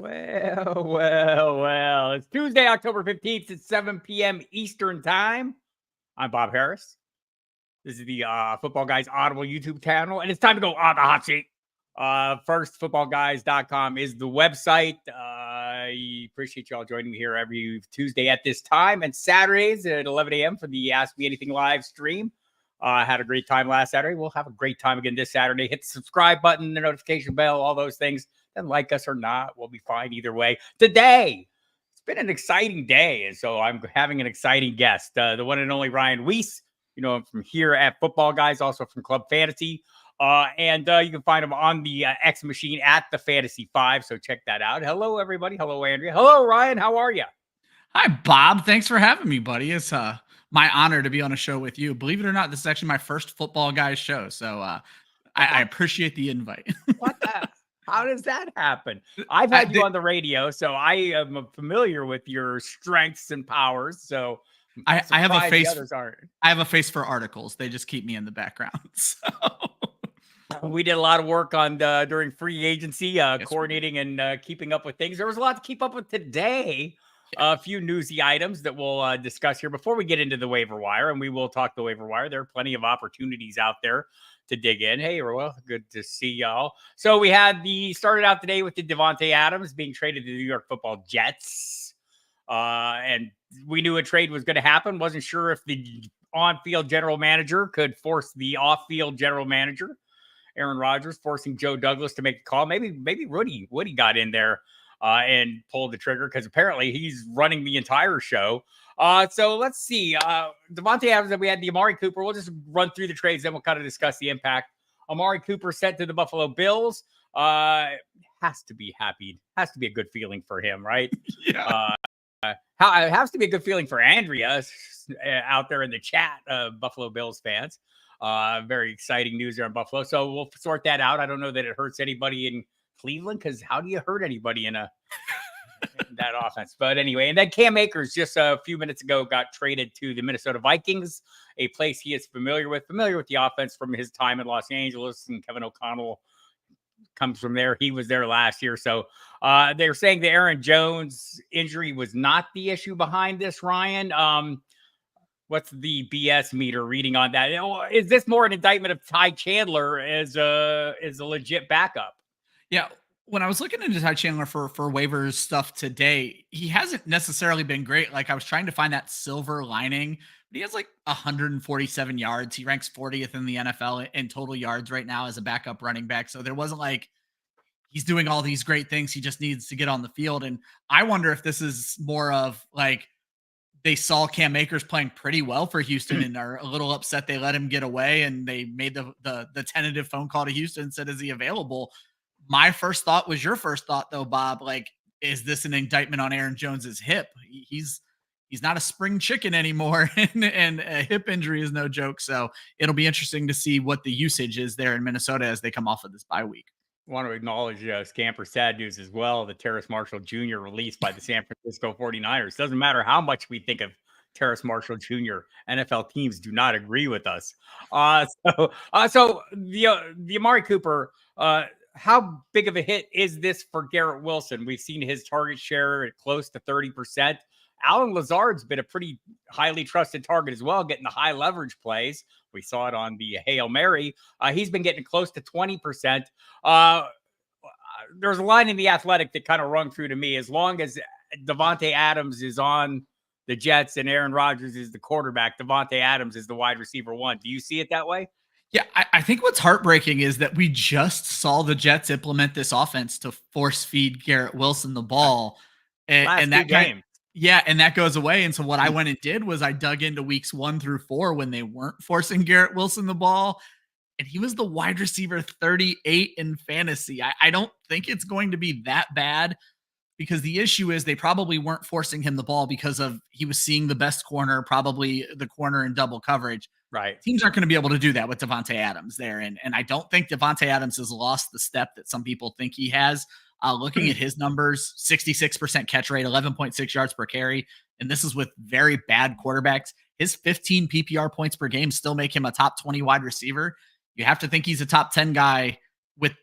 Well. It's Tuesday, October 15th at 7 p.m. Eastern Time. I'm Bob Harris. This is the Football Guys Audible YouTube channel, and it's time to go on the hot seat. First, footballguys.com is the website. I appreciate y'all joining me here every Tuesday at this time, and Saturdays at 11 a.m. for the Ask Me Anything live stream. Had a great time last Saturday. We'll have a great time again this Saturday. Hit the subscribe button, the notification bell, all those things. And like us or not, we'll be fine either way. Today, it's been an exciting day, and so I'm having an exciting guest, the one and only Ryan Weiss. You know him from here at Football Guys, also from Club Fantasy. And you can find him on the X Machine at the Fantasy 5, so check that out. Hello, everybody. Hello, Andrea. Hello, Ryan. How are you? Hi, Bob. Thanks for having me, buddy. It's my honor to be on a show with you. Believe it or not, this is actually my first Football Guys show, so I appreciate the invite. What the? How does that happen? I've had you on the radio, so I am familiar with your strengths and powers. So I have a face. Others aren't. I have a face for articles. They just keep me in the background. So. We did a lot of work on during free agency, coordinating and keeping up with things. There was a lot to keep up with today. A few newsy items that we'll discuss here before we get into the waiver wire, and we will talk the waiver wire. There are plenty of opportunities out there to dig in. Hey, well, good to see y'all. So we had started out today with the Davante Adams being traded to the New York Football Jets. And we knew a trade was going to happen. Wasn't sure if the on-field general manager could force the off-field general manager, Aaron Rodgers, forcing Joe Douglas to make the call. Maybe Woody got in there and pulled the trigger because apparently he's running the entire show. So let's see. Davante Adams, we had the Amari Cooper. We'll just run through the trades, then we'll kind of discuss the impact. Amari Cooper sent to the Buffalo Bills. Has to be happy. Has to be a good feeling for him, right? Yeah. It has to be a good feeling for Andrea out there in the chat, Buffalo Bills fans. Very exciting news there in Buffalo. So we'll sort that out. I don't know that it hurts anybody in Cleveland, because how do you hurt anybody in that offense? But anyway, and then Cam Akers just a few minutes ago got traded to the Minnesota Vikings, a place he is familiar with the offense from his time in Los Angeles, and Kevin O'Connell comes from there. He was there last year. So they're saying the Aaron Jones injury was not the issue behind this, Ryan. What's the BS meter reading on that? Is this more an indictment of Ty Chandler as a legit backup? Yeah, when I was looking into Ty Chandler for waivers stuff today, he hasn't necessarily been great. Like, I was trying to find that silver lining, but he has like 147 yards. He ranks 40th in the NFL in total yards right now as a backup running back. So there wasn't like he's doing all these great things. He just needs to get on the field. And I wonder if this is more of like they saw Cam Akers playing pretty well for Houston and are a little upset they let him get away, and they made the tentative phone call to Houston and said, is he available? My first thought was your first thought, though, Bob. Like, is this an indictment on Aaron Jones's hip? He's not a spring chicken anymore, and a hip injury is no joke. So it'll be interesting to see what the usage is there in Minnesota as they come off of this bye week. I want to acknowledge Scamper sad news as well. The Terrace Marshall Jr. released by the San Francisco 49ers. Doesn't matter how much we think of Terrace Marshall Jr., NFL teams do not agree with us. So the Amari Cooper, how big of a hit is this for Garrett Wilson? We've seen his target share at close to 30%. Alan Lazard's been a pretty highly trusted target as well, getting the high leverage plays. We saw it on the Hail Mary. He's been getting close to 20%. There's a line in The Athletic that kind of rung through to me. As long as Davante Adams is on the Jets and Aaron Rodgers is the quarterback, Davante Adams is the wide receiver one. Do you see it that way? Yeah, I think what's heartbreaking is that we just saw the Jets implement this offense to force feed Garrett Wilson the ball. And that game. Yeah, and that goes away. And so what I went and did was I dug into weeks 1 through 4 when they weren't forcing Garrett Wilson the ball, and he was the wide receiver 38 in fantasy. I don't think it's going to be that bad, because the issue is they probably weren't forcing him the ball because of he was seeing the best corner, probably the corner in double coverage. Right. Teams aren't going to be able to do that with Davante Adams there. And I don't think Davante Adams has lost the step that some people think he has. Looking at his numbers, 66% catch rate, 11.6 yards per carry. And this is with very bad quarterbacks. His 15 PPR points per game still make him a top 20 wide receiver. You have to think he's a top 10 guy with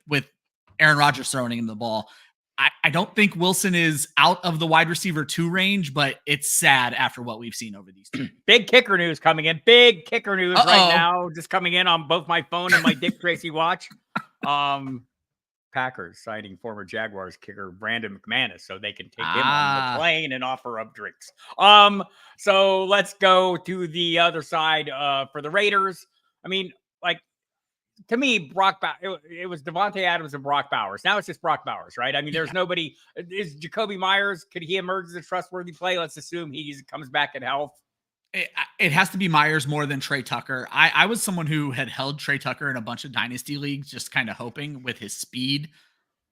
Aaron Rodgers throwing him the ball. I don't think Wilson is out of the wide receiver 2 range, but it's sad after what we've seen over these two. Big kicker news coming in. Big kicker news right now. Just coming in on both my phone and my Dick Tracy watch. Packers signing former Jaguars kicker Brandon McManus so they can take him on the plane and offer up drinks. So let's go to the other side for the Raiders. I mean, like, to me, it was Devontae Adams and Brock Bowers. Now it's just Brock Bowers, right? I mean, there's nobody. Is Jacoby Myers? Could he emerge as a trustworthy play? Let's assume he comes back in health. It has to be Myers more than Trey Tucker. I was someone who had held Trey Tucker in a bunch of dynasty leagues, just kind of hoping with his speed.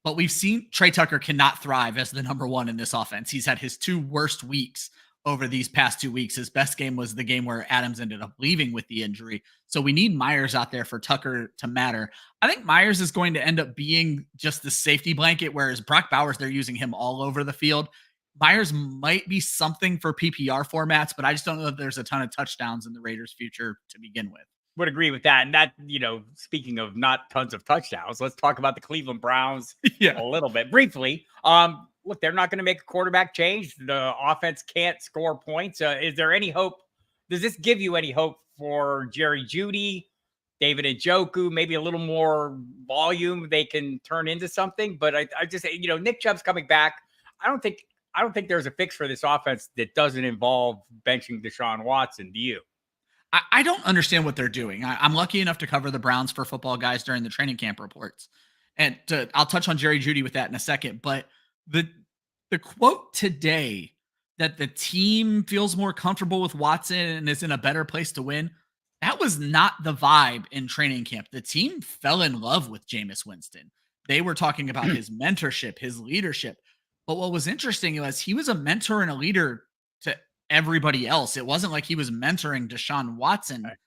But we've seen Trey Tucker cannot thrive as the number one in this offense. He's had his 2 worst weeks over these past 2 weeks. His best game was the game where Adams ended up leaving with the injury. So we need Myers out there for Tucker to matter. I think Myers is going to end up being just the safety blanket, whereas Brock Bowers, they're using him all over the field. Myers might be something for PPR formats, but I just don't know if there's a ton of touchdowns in the Raiders' future to begin with. Would agree with that. And that, speaking of not tons of touchdowns, let's talk about the Cleveland Browns a little bit briefly. Look, they're not going to make a quarterback change. The offense can't score points. Is there any hope? Does this give you any hope for Jerry Jeudy, David Njoku, maybe a little more volume they can turn into something? But I just, Nick Chubb's coming back. I don't think there's a fix for this offense that doesn't involve benching Deshaun Watson. Do you? I don't understand what they're doing. I'm lucky enough to cover the Browns for Football Guys during the training camp reports. And I'll touch on Jerry Jeudy with that in a second. But the quote today that the team feels more comfortable with Watson and is in a better place to win, that was not the vibe in training camp. The team fell in love with Jameis Winston. They were talking about his mentorship, his leadership. But what was interesting was he was a mentor and a leader to everybody else. It wasn't like he was mentoring Deshaun Watson. Right.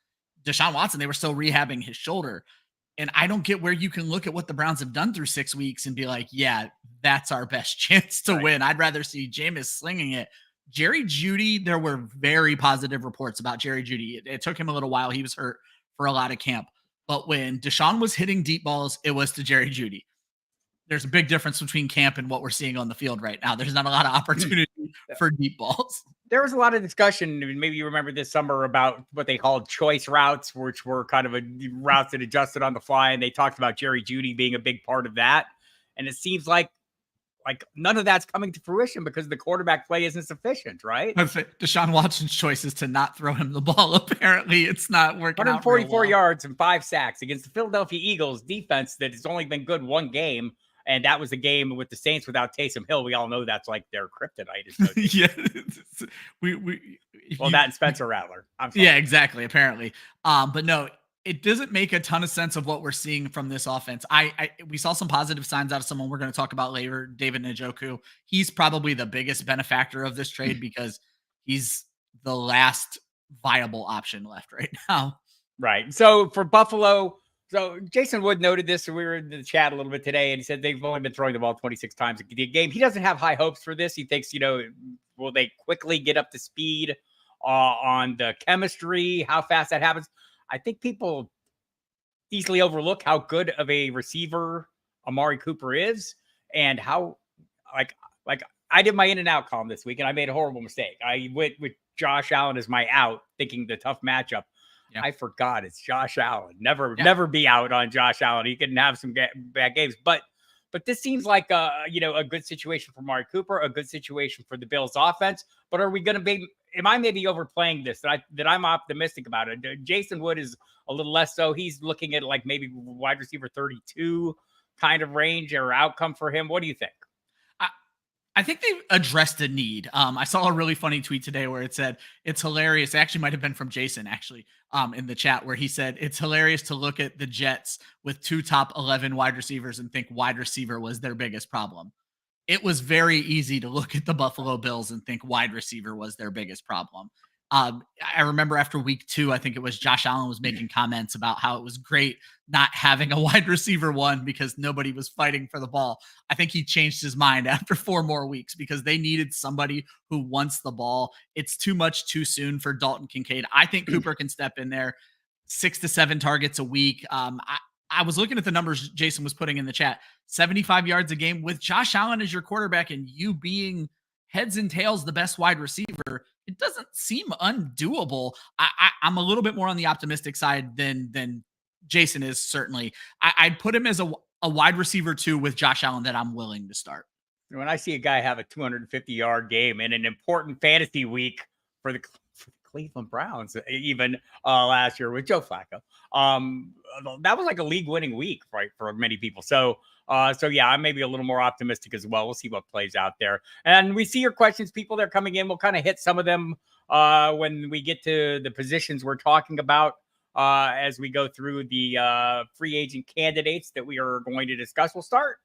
Deshaun Watson, they were still rehabbing his shoulder. And I don't get where you can look at what the Browns have done through 6 weeks and be like, yeah, that's our best chance to win. I'd rather see Jameis slinging it. Jerry Jeudy, there were very positive reports about Jerry Jeudy. It took him a little while. He was hurt for a lot of camp. But when Deshaun was hitting deep balls, it was to Jerry Jeudy. There's a big difference between camp and what we're seeing on the field right now. There's not a lot of opportunity for deep balls. There was a lot of discussion, maybe you remember this summer, about what they called choice routes, which were kind of routes that adjusted on the fly. And they talked about Jerry Jeudy being a big part of that. And it seems like none of that's coming to fruition because the quarterback play isn't sufficient, right? Deshaun Watson's choice is to not throw him the ball. Apparently, it's not working 144 yards and 5 sacks against the Philadelphia Eagles defense that has only been good one game. And that was a game with the Saints without Taysom Hill. We all know that's like their kryptonite. Yeah. That and Spencer Rattler. I'm sorry. Yeah, exactly. Apparently. But no, it doesn't make a ton of sense of what we're seeing from this offense. We saw some positive signs out of someone we're going to talk about later, David Njoku. He's probably the biggest benefactor of this trade because he's the last viable option left right now. Right. So for Buffalo, so Jason Wood noted this. We were in the chat a little bit today, and he said they've only been throwing the ball 26 times a game. He doesn't have high hopes for this. He thinks, will they quickly get up to speed on the chemistry, how fast that happens? I think people easily overlook how good of a receiver Amari Cooper is and how, like I did my in and out column this week, and I made a horrible mistake. I went with Josh Allen as my out, thinking the tough matchup. Yeah. I forgot it's Josh Allen. Never be out on Josh Allen. He can have some bad games, but this seems like a good situation for Amari Cooper, a good situation for the Bills offense. But are we going to be? Am I maybe overplaying this? That I'm optimistic about it. Jason Wood is a little less so. He's looking at like maybe wide receiver 32 kind of range or outcome for him. What do you think? I think they've addressed a need. I saw a really funny tweet today where it said, it's hilarious. It actually might have been from Jason, in the chat, where he said, it's hilarious to look at the Jets with 2 top 11 wide receivers and think wide receiver was their biggest problem. It was very easy to look at the Buffalo Bills and think wide receiver was their biggest problem. I remember after week 2, I think it was Josh Allen was making comments about how it was great not having a wide receiver 1 because nobody was fighting for the ball. I think he changed his mind after 4 more weeks because they needed somebody who wants the ball. It's too much too soon for Dalton Kincaid. I think Cooper can step in there 6 to 7 targets a week. I was looking at the numbers Jason was putting in the chat. 75 yards a game with Josh Allen as your quarterback and you being heads and tails the best wide receiver. It doesn't seem undoable. I'm a little bit more on the optimistic side than Jason is, certainly. I'd put him as a wide receiver 2 with Josh Allen that I'm willing to start. When I see a guy have a 250-yard game in an important fantasy week for the Cleveland Browns, even last year with Joe Flacco, that was like a league-winning week, right, for many people. So yeah, I'm maybe a little more optimistic as well. We'll see what plays out there. And we see your questions, people that are coming in. We'll kind of hit some of them when we get to the positions we're talking about as we go through the free agent candidates that we are going to discuss. We'll start,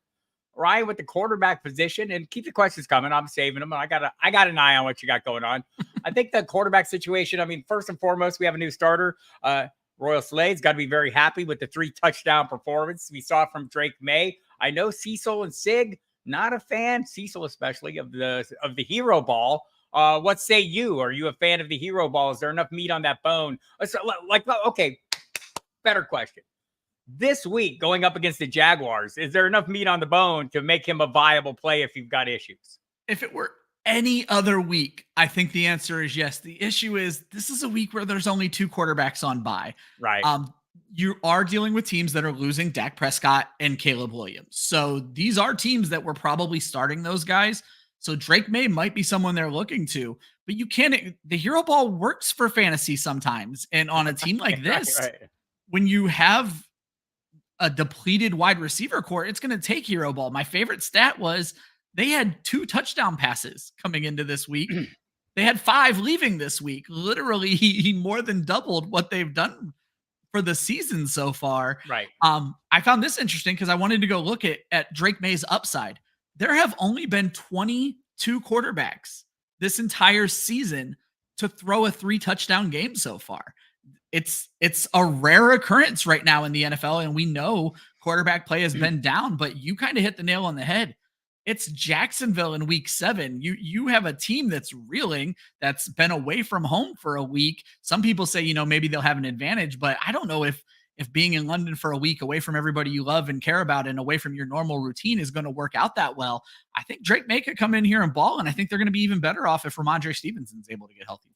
Ryan, with the quarterback position, and keep the questions coming. I'm saving them. I got an eye on what you got going on. I think the quarterback situation, I mean, first and foremost, we have a new starter. Royal Slade's got to be very happy with the 3 touchdown performance we saw from Drake May. I know Cecil and Sig, not a fan, Cecil especially, of the hero ball. What say you? Are you a fan of the hero ball? Is there enough meat on that bone? Okay, better question. This week, going up against the Jaguars, is there enough meat on the bone to make him a viable play if you've got issues? If it were any other week, I think the answer is yes. The issue is this is a week where there's only 2 quarterbacks on bye. Right. You are dealing with teams that are losing Dak Prescott and Caleb Williams. So these are teams that were probably starting those guys. So Drake May might be someone they're looking to, but you can't. The hero ball works for fantasy sometimes. And on a team like this, right. When you have a depleted wide receiver core, it's going to take hero ball. My favorite stat was they had 2 touchdown passes coming into this week. They had 5 leaving this week. Literally, he more than doubled what they've done for the season so far. Right. I found this interesting because I wanted to go look at Drake May's upside. There have only been 22 quarterbacks this entire season to throw a 3 touchdown game so far. It's a rare occurrence right now in the NFL, and we know quarterback play has been down, but you kind of hit the nail on the head. It's Jacksonville in week 7. You have a team that's reeling, that's been away from home for a week. Some people say, maybe they'll have an advantage, but I don't know if being in London for a week away from everybody you love and care about and away from your normal routine is going to work out that well. I think Drake May could come in here and ball, and I think they're going to be even better off if Ramondre Stevenson's able to get healthy.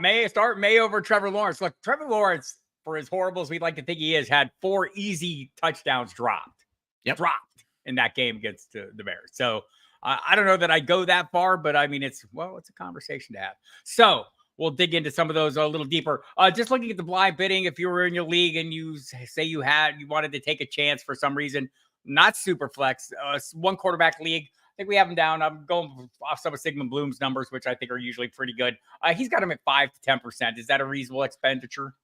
May over Trevor Lawrence. Look, Trevor Lawrence, for as horrible as we'd like to think he is, had 4 easy touchdowns dropped. Dropped in that game against the Bears. So I don't know that I go that far, but I mean, it's a conversation to have. So we'll dig into some of those a little deeper. Just looking at the blind bidding, if you were in your league and you say you wanted to take a chance for some reason, not super flex, 1 quarterback league, I think we have him down. I'm going off some of Sigmund Bloom's numbers, which I think are usually pretty good. He's got him at 5 to 10%. Is that a reasonable expenditure?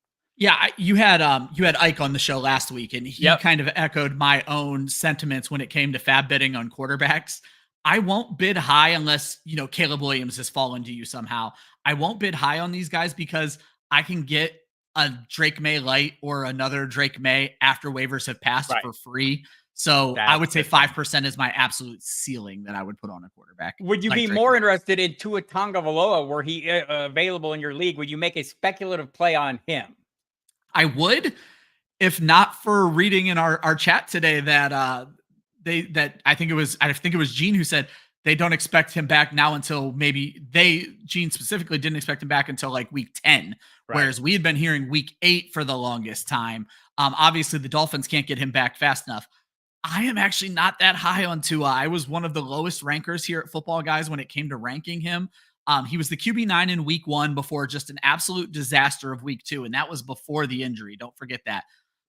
Yeah, you had Ike on the show last week, and he kind of echoed my own sentiments when it came to fab bidding on quarterbacks. I won't bid high unless, Caleb Williams has fallen to you somehow. I won't bid high on these guys because I can get a Drake May light or another Drake May after waivers have passed for free. So I would say 5% is my absolute ceiling that I would put on a quarterback. Would you be more interested in Tua Tagovailoa? Were he available in your league? Would you make a speculative play on him? I would, if not for reading in our chat today that I think it was Gene who said they don't expect him back now until Gene specifically didn't expect him back until like week 10, whereas we had been hearing week 8 for the longest time. Obviously the Dolphins can't get him back fast enough. I am actually not that high on Tua. I was one of the lowest rankers here at Football Guys when it came to ranking him. He was the QB9 in week 1 before just an absolute disaster of week 2. And that was before the injury. Don't forget that.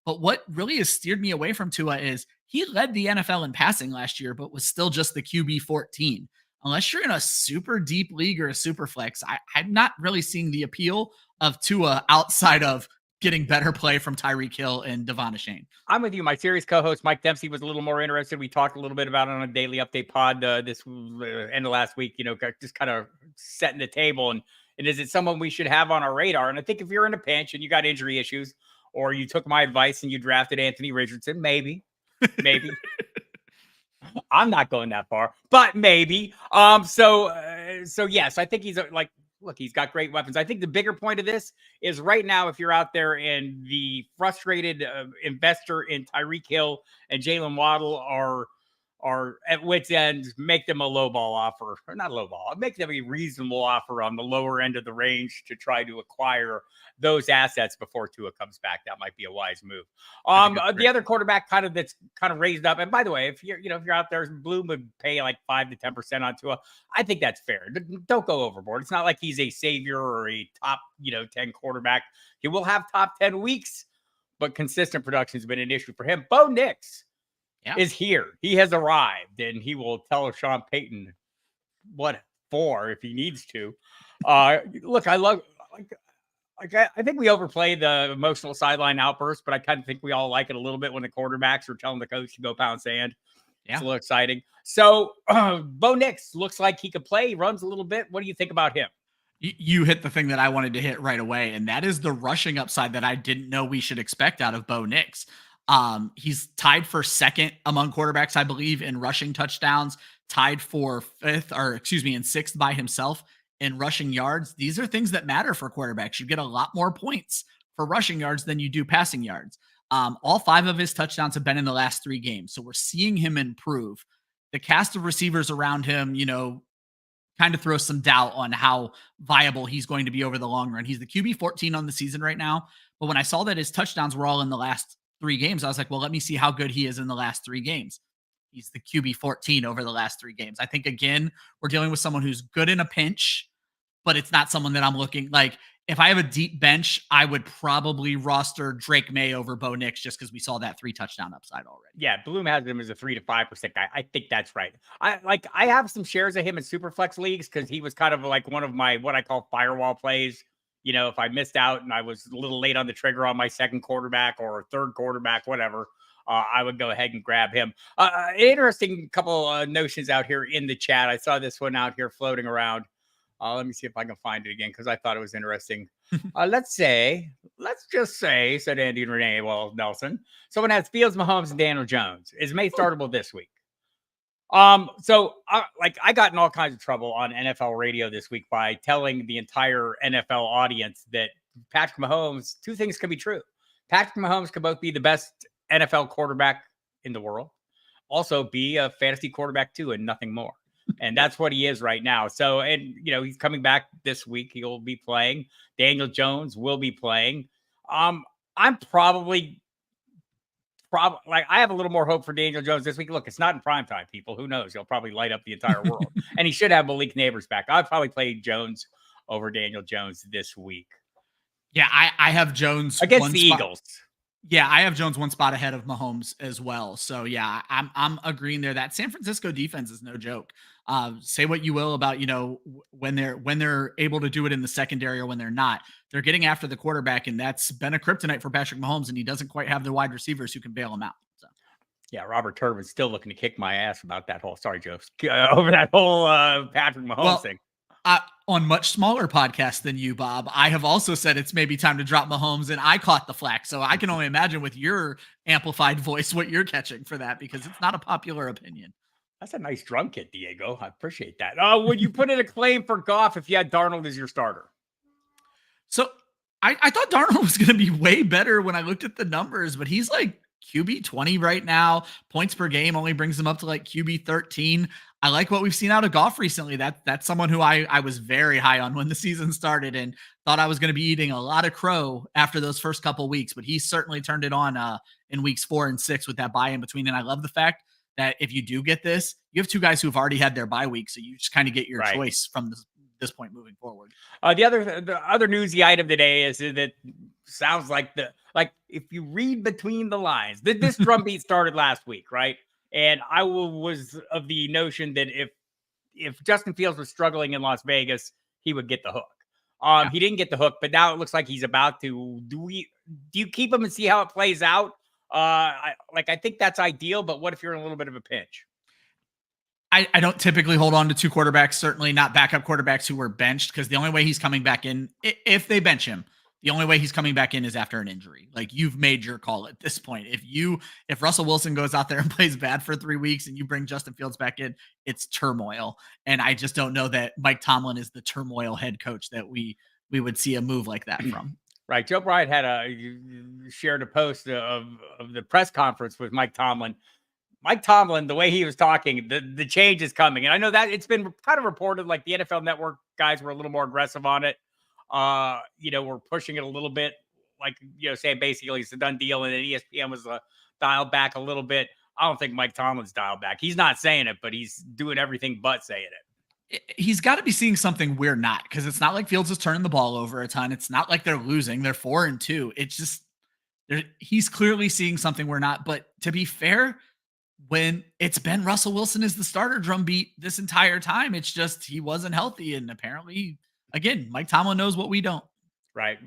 But what really has steered me away from Tua is he led the NFL in passing last year, but was still just the QB 14. Unless you're in a super deep league or a super flex, I'm not really seeing the appeal of Tua outside of getting better play from Tyreek Hill and Devon Achane. I'm with you. My series co-host Mike Dempsey was a little more interested. We talked a little bit about it on a daily update pod this end of last week, just kind of setting the table. And is it someone we should have on our radar? And I think if you're in a pinch and you got injury issues, or you took my advice and you drafted Anthony Richardson, maybe. I'm not going that far, but maybe. So yes, I think he's like look, he's got great weapons. I think the bigger point of this is right now, if you're out there and the frustrated investor in Tyreek Hill and Jalen Waddle are at wit's end, make them a low ball offer, or not low ball, make them a reasonable offer on the lower end of the range to try to acquire those assets before Tua comes back. That might be a wise move. The other quarterback that's kind of raised up, and by the way, if you're out there, Bloom would pay like 5 to 10% on Tua. I think that's fair. Don't go overboard. It's not like he's a savior or a top 10 quarterback. He will have top 10 weeks, but consistent production has been an issue for him. Bo Nix is here. He has arrived, and he will tell Sean Payton what for if he needs to. Look, I think we overplay the emotional sideline outburst, but I kind of think we all like it a little bit when the quarterbacks are telling the coach to go pound sand. Yeah. It's a little exciting. So Bo Nix looks like he could play. He runs a little bit. What do you think about him? You hit the thing that I wanted to hit right away, and that is the rushing upside that I didn't know we should expect out of Bo Nix. He's tied for second among quarterbacks, I believe, in rushing touchdowns, tied for in sixth by himself in rushing yards. These are things that matter for quarterbacks. You get a lot more points for rushing yards than you do passing yards. All 5 of his touchdowns have been in the last 3 games. So we're seeing him improve. The cast of receivers around him, kind of throws some doubt on how viable he's going to be over the long run. He's the QB 14 on the season right now. But when I saw that his touchdowns were all in the last 3 games, I was like, well, let me see how good he is in the last 3 games. He's the QB 14 over the last 3 games. I think, again, we're dealing with someone who's good in a pinch, but it's not someone that I'm looking like. If I have a deep bench, I would probably roster Drake May over Bo Nix just because we saw that 3 touchdown upside already. Yeah, Bloom has him as a 3 to 5% guy. I think that's right. I have some shares of him in Superflex leagues because he was kind of like one of my what I call firewall plays. If I missed out and I was a little late on the trigger on my second quarterback or third quarterback, whatever, I would go ahead and grab him. Interesting couple notions out here in the chat. I saw this one out here floating around. Let me see if I can find it again because I thought it was interesting. Let's just say, said Andy and Renee, Nelson. Someone has Fields, Mahomes, and Daniel Jones. Is May startable this week? So I got in all kinds of trouble on NFL radio this week by telling the entire NFL audience that Patrick Mahomes, 2 things can be true. Patrick Mahomes could both be the best NFL quarterback in the world, also be a fantasy quarterback too, and nothing more. And that's what he is right now. So, and he's coming back this week. He'll be playing. Daniel Jones will be playing. I'm probably I have a little more hope for Daniel Jones this week. Look, it's not in primetime, people. Who knows? He'll probably light up the entire world. And he should have Malik Neighbors back. I'd probably play Jones over Daniel Jones this week. Yeah, I have Jones against the Eagles. Yeah, I have Jones 1 spot ahead of Mahomes as well. So yeah, I'm agreeing there. That San Francisco defense is no joke. Say what you will about when they're able to do it in the secondary or when they're not. They're getting after the quarterback, and that's been a kryptonite for Patrick Mahomes, and he doesn't quite have the wide receivers who can bail him out. So yeah, Robert Turbin's still looking to kick my ass about that whole. Sorry, Joe, over that whole Patrick Mahomes thing. On much smaller podcasts than you, Bob, I have also said it's maybe time to drop Mahomes, and I caught the flack. So I can only imagine with your amplified voice what you're catching for that, because it's not a popular opinion. That's a nice drum kit, Diego. I appreciate that. Would you put in a claim for Goff if you had Darnold as your starter? So I thought Darnold was going to be way better when I looked at the numbers, but he's like QB 20 right now. Points per game only brings him up to like QB 13. I like what we've seen out of Goff recently. That's someone who I was very high on when the season started and thought I was going to be eating a lot of crow after those first couple weeks, but he certainly turned it on in weeks 4 and 6 with that bye in between. And I love the fact that if you do get this, you have 2 guys who've already had their bye week, so you just kind of get your choice from this point moving forward. The other newsy item today is that sounds like if you read between the lines, this drumbeat started last week, right? And I was of the notion that if Justin Fields was struggling in Las Vegas, he would get the hook. He didn't get the hook, but now it looks like he's about to. Do you keep him and see how it plays out? I think that's ideal, but what if you're in a little bit of a pinch? I don't typically hold on to 2 quarterbacks, certainly not backup quarterbacks who were benched, because the only way he's coming back in, if they bench him, The only way he's coming back in is after an injury. Like, you've made your call at this point. If Russell Wilson goes out there and plays bad for 3 weeks and you bring Justin Fields back in, it's turmoil. And I just don't know that Mike Tomlin is the turmoil head coach that we would see a move like that from. Right. Joe Bryant shared a post of the press conference with Mike Tomlin. Mike Tomlin, the way he was talking, the change is coming. And I know that it's been kind of reported like the NFL Network guys were a little more aggressive on it. We're pushing it a little bit, like, saying basically it's a done deal. And then ESPN was dialed back a little bit. I don't think Mike Tomlin's dialed back. He's not saying it, but he's doing everything but saying it. He's got to be seeing something we're not, because it's not like Fields is turning the ball over a ton. It's not like they're losing. They're 4-2. It's just he's clearly seeing something we're not. But to be fair, when it's been Russell Wilson is the starter drumbeat this entire time, it's just he wasn't healthy. And apparently, again, Mike Tomlin knows what we don't. Right.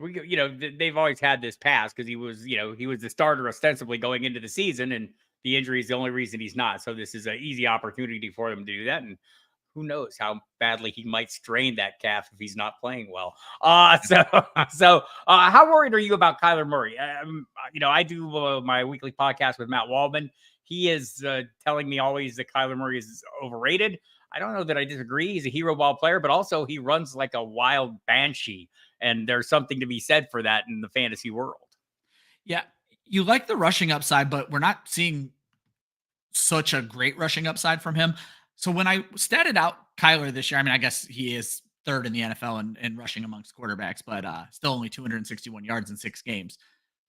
They've always had this pass because he was the starter ostensibly going into the season, and the injury is the only reason he's not. So this is an easy opportunity for them to do that. And who knows how badly he might strain that calf if he's not playing well. So how worried are you about Kyler Murray? I do my weekly podcast with Matt Waldman. He is telling me always that Kyler Murray is overrated. I don't know that I disagree. He's a hero ball player, but also he runs like a wild banshee. And there's something to be said for that in the fantasy world. Yeah. You like the rushing upside, but we're not seeing such a great rushing upside from him. So when I statted out Kyler this year, I mean, I guess he is third in the NFL in rushing amongst quarterbacks, but still only 261 yards in 6 games.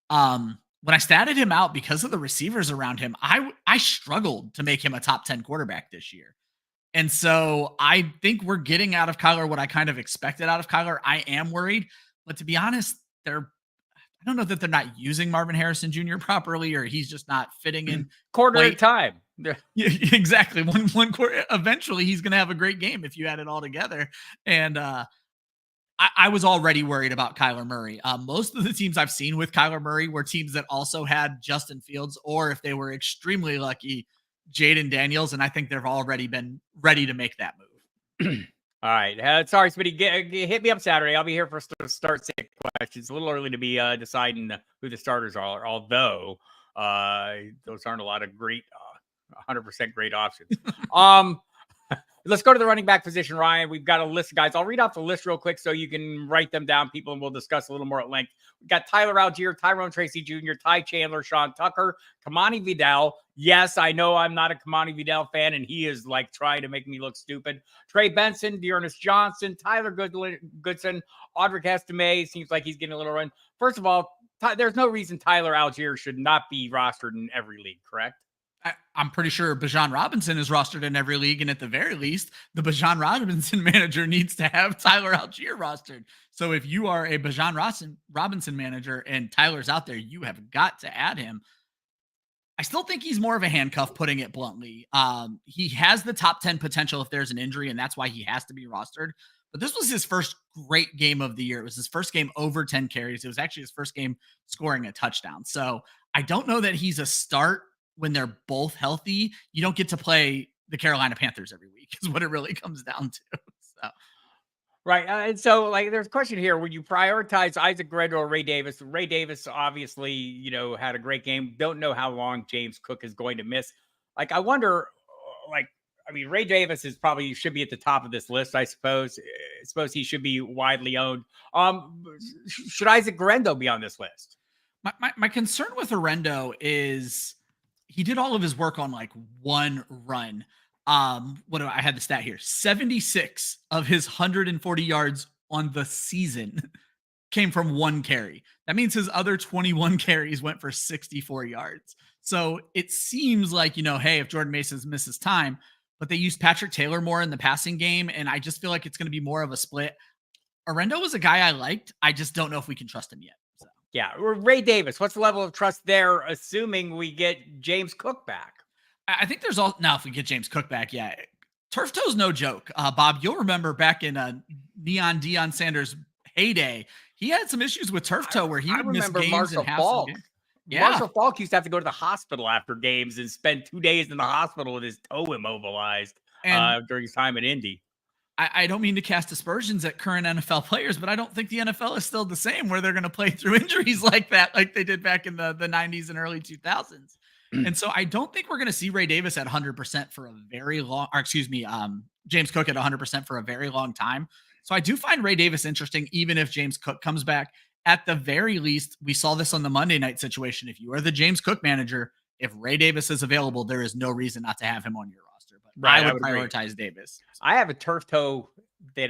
When I statted him out because of the receivers around him, I struggled to make him a top 10 quarterback this year. And so I think we're getting out of Kyler what I kind of expected out of Kyler. I am worried, but to be honest, I don't know that they're not using Marvin Harrison Jr. properly, or he's just not fitting in quarter at a time. Yeah, exactly. One quarter. Eventually, he's going to have a great game if you add it all together. And I was already worried about Kyler Murray. Most of the teams I've seen with Kyler Murray were teams that also had Justin Fields, or if they were extremely lucky, Jaden Daniels, and I think they've already been ready to make that move. All right. Sorry, Smitty. Hit me up Saturday. I'll be here for start sit questions. A little early to be deciding who the starters are, although those aren't a lot of great, 100% great options. Let's go to the running back position, Ryan. We've got a list of guys. I'll read off the list real quick so you can write them down, people, and we'll discuss a little more at length. We've got Tyler Algier, Tyrone Tracy Jr., Ty Chandler, Sean Tucker, Kamani Vidal. Yes, I know I'm not a Kamani Vidal fan, and he is like trying to make me look stupid. Trey Benson, Dearness Johnson, Tyler Goodson, Audric Estime. Seems like he's getting a little run. First of all, there's no reason Tyler Algier should not be rostered in every league, correct? I'm pretty sure Bijan Robinson is rostered in every league, and at the very least, the Bijan Robinson manager needs to have Tyler Algier rostered. So if you are a Bijan Robinson manager and Tyler's out there, you have got to add him. I still think he's more of a handcuff, putting it bluntly. He has the top 10 potential if there's an injury, and that's why he has to be rostered. But this was his first great game of the year. It was his first game over 10 carries. It was actually his first game scoring a touchdown. So I don't know that he's a start when they're both healthy. You don't get to play the Carolina Panthers every week is what it really comes down to. So. Right. And so there's a question here. Would you prioritize Isaac Guerrero or Ray Davis? Ray Davis obviously, had a great game. Don't know how long James Cook is going to miss. I wonder, Ray Davis should be at the top of this list, I suppose. I suppose he should be widely owned. Should Isaac Guerrero be on this list? My concern with Guerrero is he did all of his work on one run. I had the stat here. 76 of his 140 yards on the season came from one carry. That means his other 21 carries went for 64 yards. So it seems like, hey, if Jordan Mason misses time, but they used Patrick Taylor more in the passing game. And I just feel like it's going to be more of a split. Arendo was a guy I liked. I just don't know if we can trust him yet. So. Yeah. Ray Davis, what's the level of trust there, assuming we get James Cook back? I think there's now if we get James Cook back, yeah. Turf toe's no joke. Bob, you'll remember back in Neon Deion Sanders' heyday, he had some issues with turf toe where he would miss games Marshall and have Falk. some games. Yeah. Marshall Falk used to have to go to the hospital after games and spend 2 days in the hospital with his toe immobilized during his time at Indy. I don't mean to cast aspersions at current NFL players, but I don't think the NFL is still the same where they're going to play through injuries like that, like they did back in the 90s and early 2000s. And so I don't think we're going to see Ray Davis at 100% for a very long, or excuse me, James Cook at 100% for a very long time. So I do find Ray Davis interesting, even if James Cook comes back. At the very least, we saw this on the Monday night situation. If you are the James Cook manager, if Ray Davis is available, there is no reason not to have him on your roster. But Right, I would prioritize agree. Davis. I have a turf toe that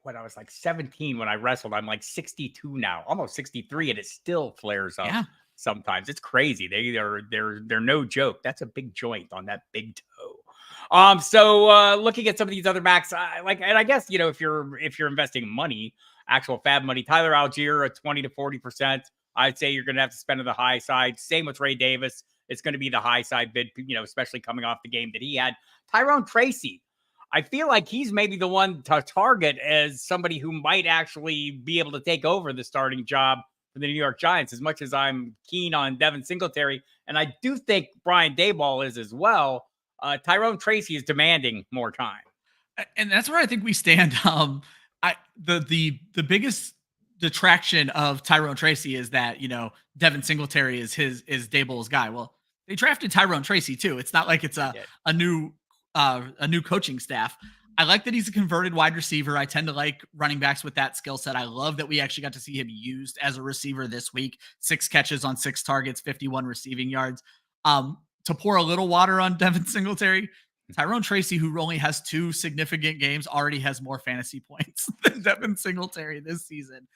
when I was like 17 when I wrestled. I'm like 62 now, almost 63, and it still flares up Yeah. sometimes. It's crazy. They're no joke. That's a big joint on that big toe. Looking at some of these other backs, and I guess if you're investing money, actual fab money, Tyler Algier at 20 to 40%. I'd say you're going to have to spend on the high side. Same with Ray Davis. It's going to be the high side bid, especially coming off the game that he had. Tyrone Tracy, I feel like he's maybe the one to target as somebody who might actually be able to take over the starting job for the New York Giants, as much as I'm keen on Devin Singletary. And I do think Brian Daboll is as well. Tyrone Tracy is demanding more time. And that's where I think we stand. The biggest detraction of Tyrone Tracy is that, Devin Singletary is Daboll's guy. Well, they drafted Tyrone Tracy too. It's not like it's a new coaching staff. I like that he's a converted wide receiver. I tend to like running backs with that skill set. I love that we actually got to see him used as a receiver this week. 6 catches on 6 targets, 51 receiving yards. To pour a little water on Devin Singletary, Tyrone Tracy, who only has 2 significant games, already has more fantasy points than Devin Singletary this season.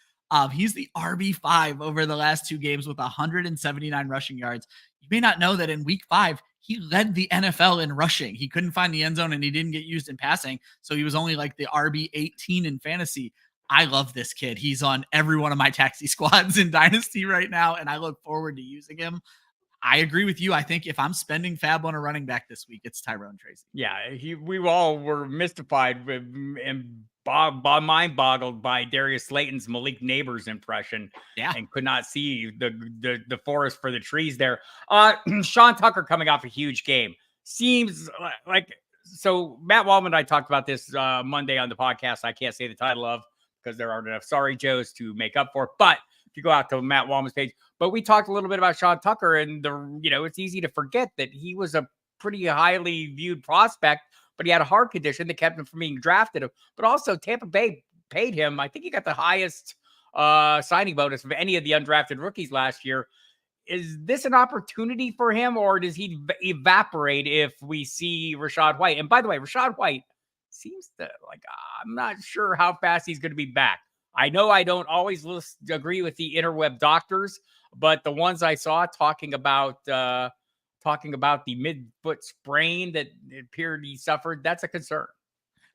He's the RB5 over the last 2 games with 179 rushing yards. You may not know that in week 5, he led the NFL in rushing. He couldn't find the end zone and he didn't get used in passing. So he was only like the RB18 in fantasy. I love this kid. He's on every one of my taxi squads in Dynasty right now, and I look forward to using him. I agree with you. I think if I'm spending fab on a running back this week, it's Tyrone Tracy. Yeah, we all were mystified and mind boggled by Darius Slayton's Malik Neighbors impression. Yeah, and could not see the forest for the trees there. Sean Tucker coming off a huge game seems like so. Matt Waldman and I talked about this Monday on the podcast. I can't say the title of because there aren't enough sorry Joes to make up for it. But if you go out to Matt Waldman's page, but we talked a little bit about Sean Tucker, and it's easy to forget that he was a pretty highly viewed prospect, but he had a heart condition that kept him from being drafted. But also Tampa Bay paid him. I think he got the highest signing bonus of any of the undrafted rookies last year. Is this an opportunity for him, or does he evaporate if we see Rachaad White? And by the way, Rachaad White seems to I'm not sure how fast he's going to be back. I know I don't always agree with the interweb doctors, but the ones I saw talking about the mid-foot sprain that it appeared he suffered, that's a concern.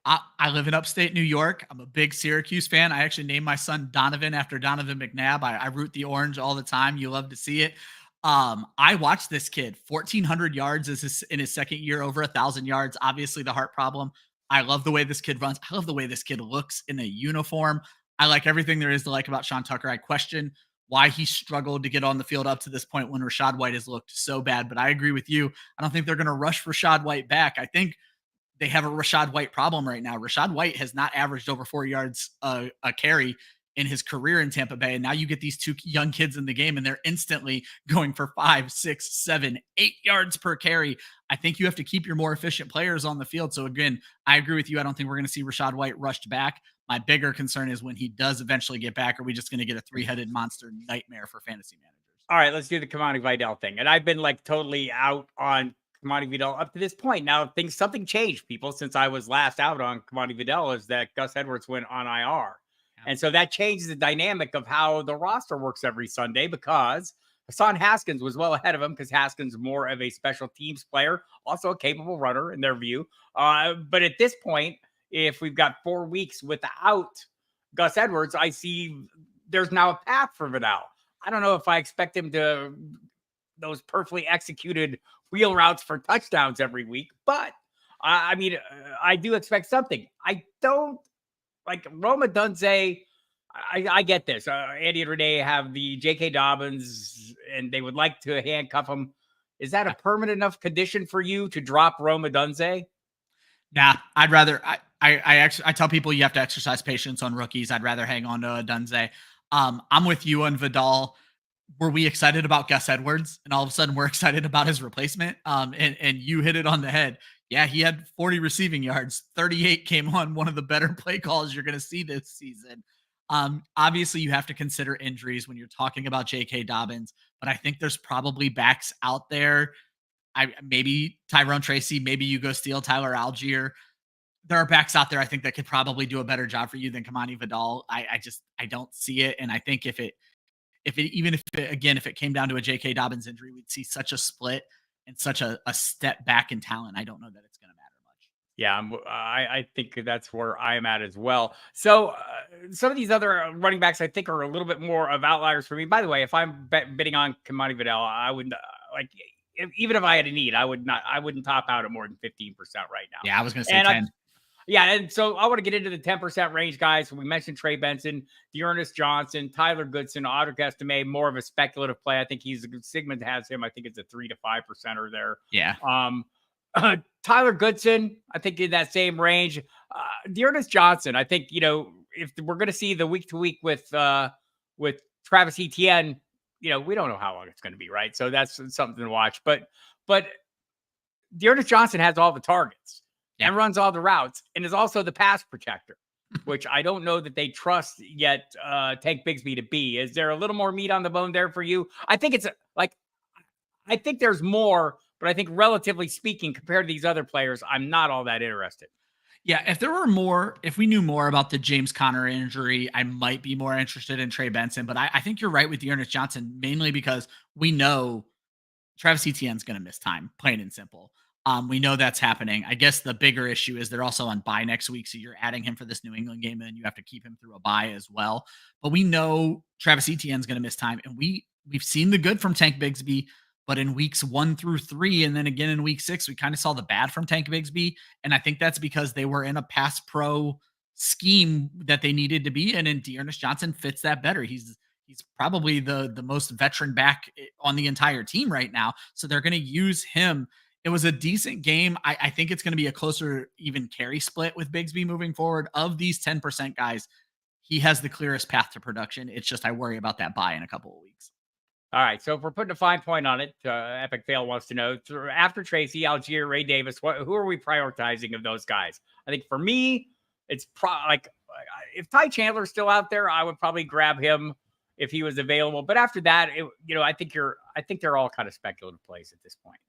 I live in upstate New York. I'm a big Syracuse fan. I actually named my son Donovan after Donovan McNabb. I root the orange all the time. You love to see it. I watched this kid, 1,400 yards in his second year, over 1,000 yards. Obviously, the heart problem. I love the way this kid runs. I love the way this kid looks in a uniform. I like everything there is to like about Sean Tucker. I question why he struggled to get on the field up to this point when Rachaad White has looked so bad. But I agree with you. I don't think they're going to rush Rachaad White back. I think they have a Rachaad White problem right now. Rachaad White has not averaged over 4 yards a carry in his career in Tampa Bay. And now you get these 2 young kids in the game and they're instantly going for 5, 6, 7, 8 yards per carry. I think you have to keep your more efficient players on the field. So again, I agree with you. I don't think we're going to see Rachaad White rushed back. My bigger concern is when he does eventually get back, are we just going to get a 3-headed monster nightmare for fantasy managers? All right, let's do the Kamani Vidal thing. And I've been totally out on Kamani Vidal up to this point. Now, something changed, people, since I was last out on Kamani Vidal, is that Gus Edwards went on IR. Yeah. And so that changes the dynamic of how the roster works every Sunday, because Hassan Haskins was well ahead of him, because Haskins more of a special teams player, also a capable runner in their view. But at this point, if we've got 4 weeks without Gus Edwards, I see there's now a path for Vidal. I don't know if I expect him to those perfectly executed wheel routes for touchdowns every week, but I do expect something. I don't like Roma Dunze. I get this. Andy and Renee have the J.K. Dobbins, and they would like to handcuff him. Is that a permanent enough condition for you to drop Roma Dunze? Nah, I'd rather I tell people you have to exercise patience on rookies. I'd rather hang on to a Dunze. I'm with you on Vidal. Were we excited about Gus Edwards? And all of a sudden we're excited about his replacement. And you hit it on the head. Yeah, he had 40 receiving yards. 38 came on one of the better play calls you're going to see this season. Obviously, you have to consider injuries when you're talking about J.K. Dobbins, but I think there's probably backs out there. Maybe Tyrone Tracy, maybe you go steal Tyler Algier. There are backs out there I think that could probably do a better job for you than Kamani Vidal. I don't see it, and I think if it came down to a J.K. Dobbins injury, we'd see such a split and such a step back in talent. I don't know that it's going to matter much. Yeah, I think that's where I'm at as well. So some of these other running backs I think are a little bit more of outliers for me. By the way, if I'm bidding on Kamani Vidal, I would like even if I had a need, I wouldn't top out at more than 15% right now. Yeah, I was going to say 10. Yeah, and so I want to get into the 10% range, guys. We mentioned Trey Benson, Dearness Johnson, Tyler Goodson, Audric Estime, more of a speculative play. I think Sigmund has him. I think it's a 3 to 5%er there. Yeah. Tyler Goodson, I think in that same range. Dearness Johnson, I think, if we're going to see the week to week with Travis Etienne, we don't know how long it's going to be, right? So that's something to watch. But Dearness Johnson has all the targets. Yeah. And runs all the routes and is also the pass protector, which I don't know that they trust yet Tank Bigsby to be. Is there a little more meat on the bone there for you? I think I think there's more, but I think relatively speaking, compared to these other players, I'm not all that interested. Yeah, if we knew more about the James Conner injury, I might be more interested in Trey Benson. But I think you're right with Dearness Johnson, mainly because we know Travis Etienne's going to miss time, plain and simple. We know that's happening. I guess the bigger issue is they're also on bye next week. So you're adding him for this New England game, and then you have to keep him through a bye as well. But we know Travis Etienne's going to miss time. And we've seen the good from Tank Bigsby, but in weeks 1 through 3, and then again in week 6, we kind of saw the bad from Tank Bigsby. And I think that's because they were in a pass pro scheme that they needed to be in. And Dearness Johnson fits that better. He's probably the most veteran back on the entire team right now. So they're going to use him. It was a decent game. I think it's going to be a closer even carry split with Bigsby moving forward. Of these 10% guys, he has the clearest path to production. It's just I worry about that bye in a couple of weeks. All right. So if we're putting a fine point on it, Epic Fail wants to know, after Tracy, Algier, Ray Davis, who are we prioritizing of those guys? I think for me, it's if Ty Chandler's still out there, I would probably grab him if he was available. But after that, I think they're all kind of speculative plays at this point.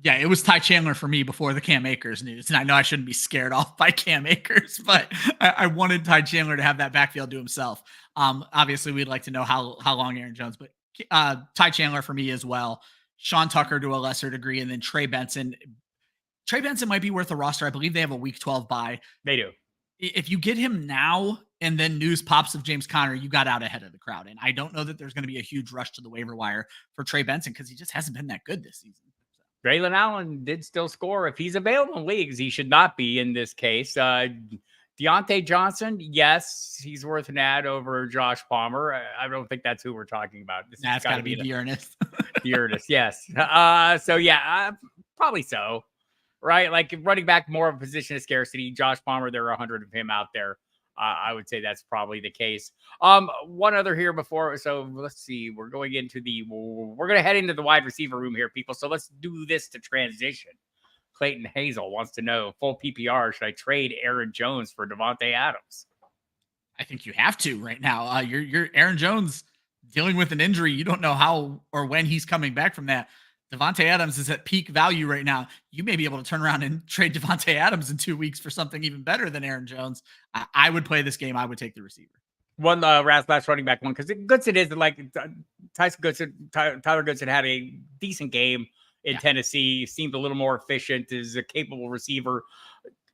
Yeah, it was Ty Chandler for me before the Cam Akers news. And I know I shouldn't be scared off by Cam Akers, but I wanted Ty Chandler to have that backfield to himself. Obviously, we'd like to know how long Aaron Jones, but Ty Chandler for me as well. Sean Tucker to a lesser degree, and then Trey Benson. Trey Benson might be worth a roster. I believe they have a week 12 bye. They do. If you get him now and then news pops of James Conner, you got out ahead of the crowd. And I don't know that there's going to be a huge rush to the waiver wire for Trey Benson because he just hasn't been that good this season. Braylon Allen did still score. If he's available in leagues, he should not be in this case. Deontay Johnson, yes, he's worth an ad over Josh Palmer. I don't think that's who we're talking about. That's got to be Dearness. Dearness, yes. So, yeah, probably so, right? Like running back more of a position of scarcity. Josh Palmer, there are 100 of him out there. I would say that's probably the case. One other here before. So let's see. We're going to head into the wide receiver room here, people. So let's do this to transition. Clayton Hazel wants to know, full PPR, should I trade Aaron Jones for Davante Adams? I think you have to right now. You're Aaron Jones dealing with an injury. You don't know how or when he's coming back from that. Davante Adams is at peak value right now. You may be able to turn around and trade Davante Adams in 2 weeks for something even better than Aaron Jones. I would play this game. I would take the receiver. One last running back one, because Goodson is like Tyler Goodson had a decent game in Tennessee. Seemed a little more efficient. Is a capable receiver.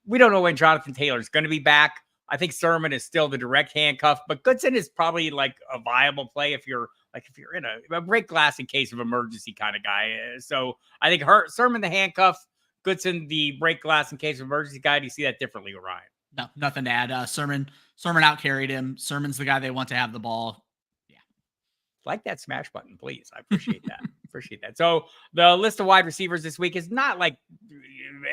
We don't know when Jonathan Taylor is going to be back. I think Sermon is still the direct handcuff, but Goodson is probably like a viable play if you're in a break glass in case of emergency kind of guy. So I think Sermon the handcuff, Goodson the break glass in case of emergency guy. Do you see that differently, Ryan? No, nothing to add. Sermon out carried him. Sermon's the guy they want to have the ball. Yeah. like that smash button, please. I appreciate that. Appreciate that. So the list of wide receivers this week is not like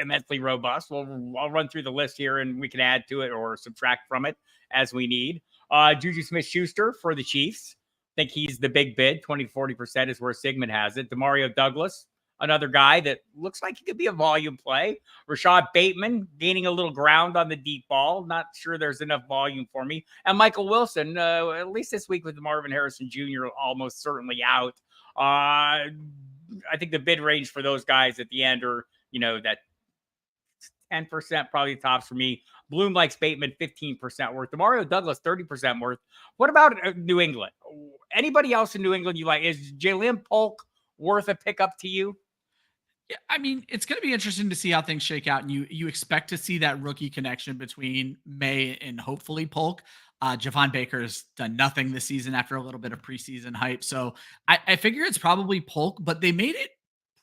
immensely robust. I'll run through the list here and we can add to it or subtract from it as we need. Juju Smith-Schuster for the Chiefs. I think he's the big bid. 20 to 40% is where Sigmund has it. Demario Douglas, another guy that looks like he could be a volume play. Rashad Bateman gaining a little ground on the deep ball. Not sure there's enough volume for me. And Michael Wilson, at least this week with Marvin Harrison Jr. almost certainly out. I think the bid range for those guys at the end are, that 10% probably tops for me. Bloom likes Bateman, 15% worth. Demario Douglas, 30% worth. What about New England? Anybody else in New England you like? Is Jalen Polk worth a pickup to you? Yeah, I mean, it's going to be interesting to see how things shake out, and you expect to see that rookie connection between May and hopefully Polk. Javon Baker's done nothing this season after a little bit of preseason hype, so I figure it's probably Polk. But they made it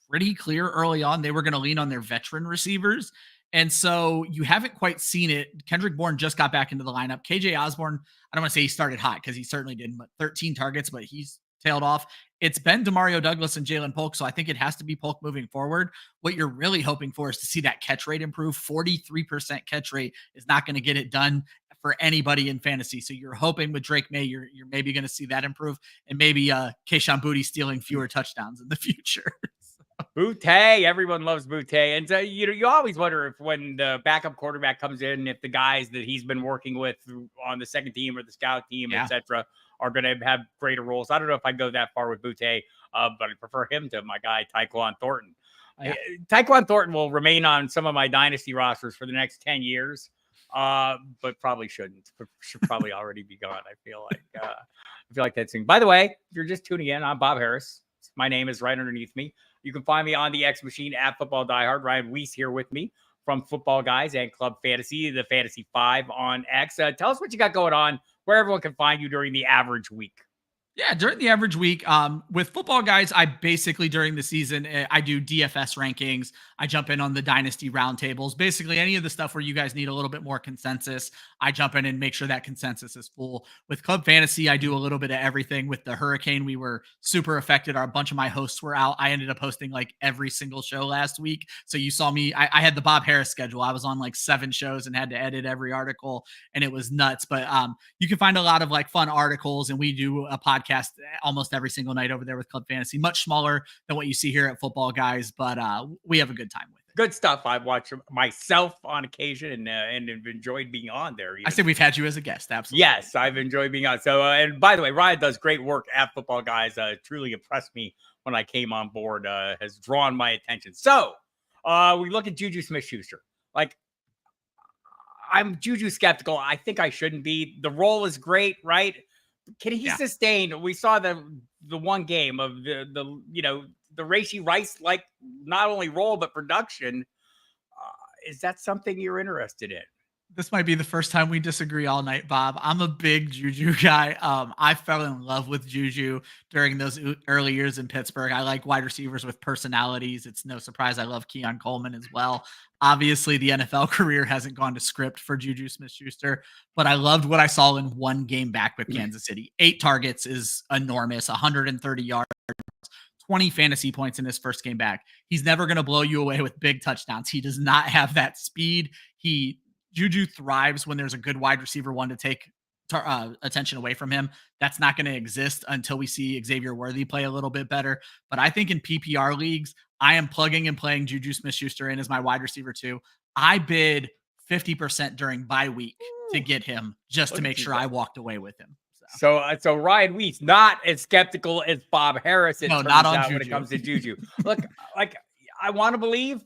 pretty clear early on they were going to lean on their veteran receivers, and so you haven't quite seen it. Kendrick Bourne just got back into the lineup. KJ Osborne, I don't want to say he started hot because he certainly didn't, but 13 targets, but he's tailed off. It's been Demario Douglas and Jalen Polk, so I think it has to be Polk moving forward. What you're really hoping for is to see that catch rate improve. 43% catch rate is not going to get it done for anybody in fantasy. So you're hoping with Drake May, you're maybe going to see that improve, and maybe Kayshon Boutte stealing fewer touchdowns in the future. Boutte, everyone loves Boutte, and so you always wonder if when the backup quarterback comes in, if the guys that he's been working with on the second team or the scout team, etc., are going to have greater roles. I don't know if I'd go that far with Boutte, but I prefer him to my guy Tyquan Thornton. Yeah. Tyquan Thornton will remain on some of my dynasty rosters for the next 10 years, but probably shouldn't. Should probably already be gone. I feel like that's thing. By the way, if you're just tuning in, I'm Bob Harris. My name is right underneath me. You can find me on the X Machine at Football Diehard. Ryan Weiss here with me from Football Guys and Club Fantasy, the Fantasy 5 on X. Tell us what you got going on, where everyone can find you during the average week. Yeah, during the average week, with Football Guys, I basically during the season, I do DFS rankings. I jump in on the dynasty roundtables, basically any of the stuff where you guys need a little bit more consensus. I jump in and make sure that consensus is full. With Club Fantasy, I do a little bit of everything. With the hurricane, we were super affected. A bunch of my hosts were out. I ended up hosting like every single show last week. So you saw me, I had the Bob Harris schedule. I was on like 7 shows and had to edit every article, and it was nuts. But you can find a lot of like fun articles, and we do a podcast almost every single night over there with Club Fantasy, much smaller than what you see here at Football Guys, but we have a good time with it. Good stuff. I've watched myself on occasion and have enjoyed being on there. I say we've had you as a guest. Absolutely. Yes, I've enjoyed being on. So, and by the way, Ryan does great work at Football Guys. Truly impressed me when I came on board, has drawn my attention. So we look at Juju Smith-Schuster. Like, I'm Juju skeptical. I think I shouldn't be. The role is great, right? Can he sustain? We saw the one game of the Rashee Rice, like not only role but production. Is that something you're interested in? This might be the first time we disagree all night, Bob. I'm a big Juju guy. I fell in love with Juju during those early years in Pittsburgh. I like wide receivers with personalities. It's no surprise I love Keon Coleman as well. Obviously, the NFL career hasn't gone to script for Juju Smith-Schuster, but I loved what I saw in one game back with Kansas City. 8 targets is enormous, 130 yards. 20 fantasy points in his first game back. He's never going to blow you away with big touchdowns. He does not have that speed. Juju thrives when there's a good wide receiver one to take attention away from him. That's not going to exist until we see Xavier Worthy play a little bit better. But I think in PPR leagues, I am plugging and playing Juju Smith-Schuster in as my wide receiver too. I bid 50% during bye week to get him just to make sure I walked away with him. So Ryan Weiss, not as skeptical as Bob Harris. No, not on Juju. When it comes to Juju. Look, like I want to believe,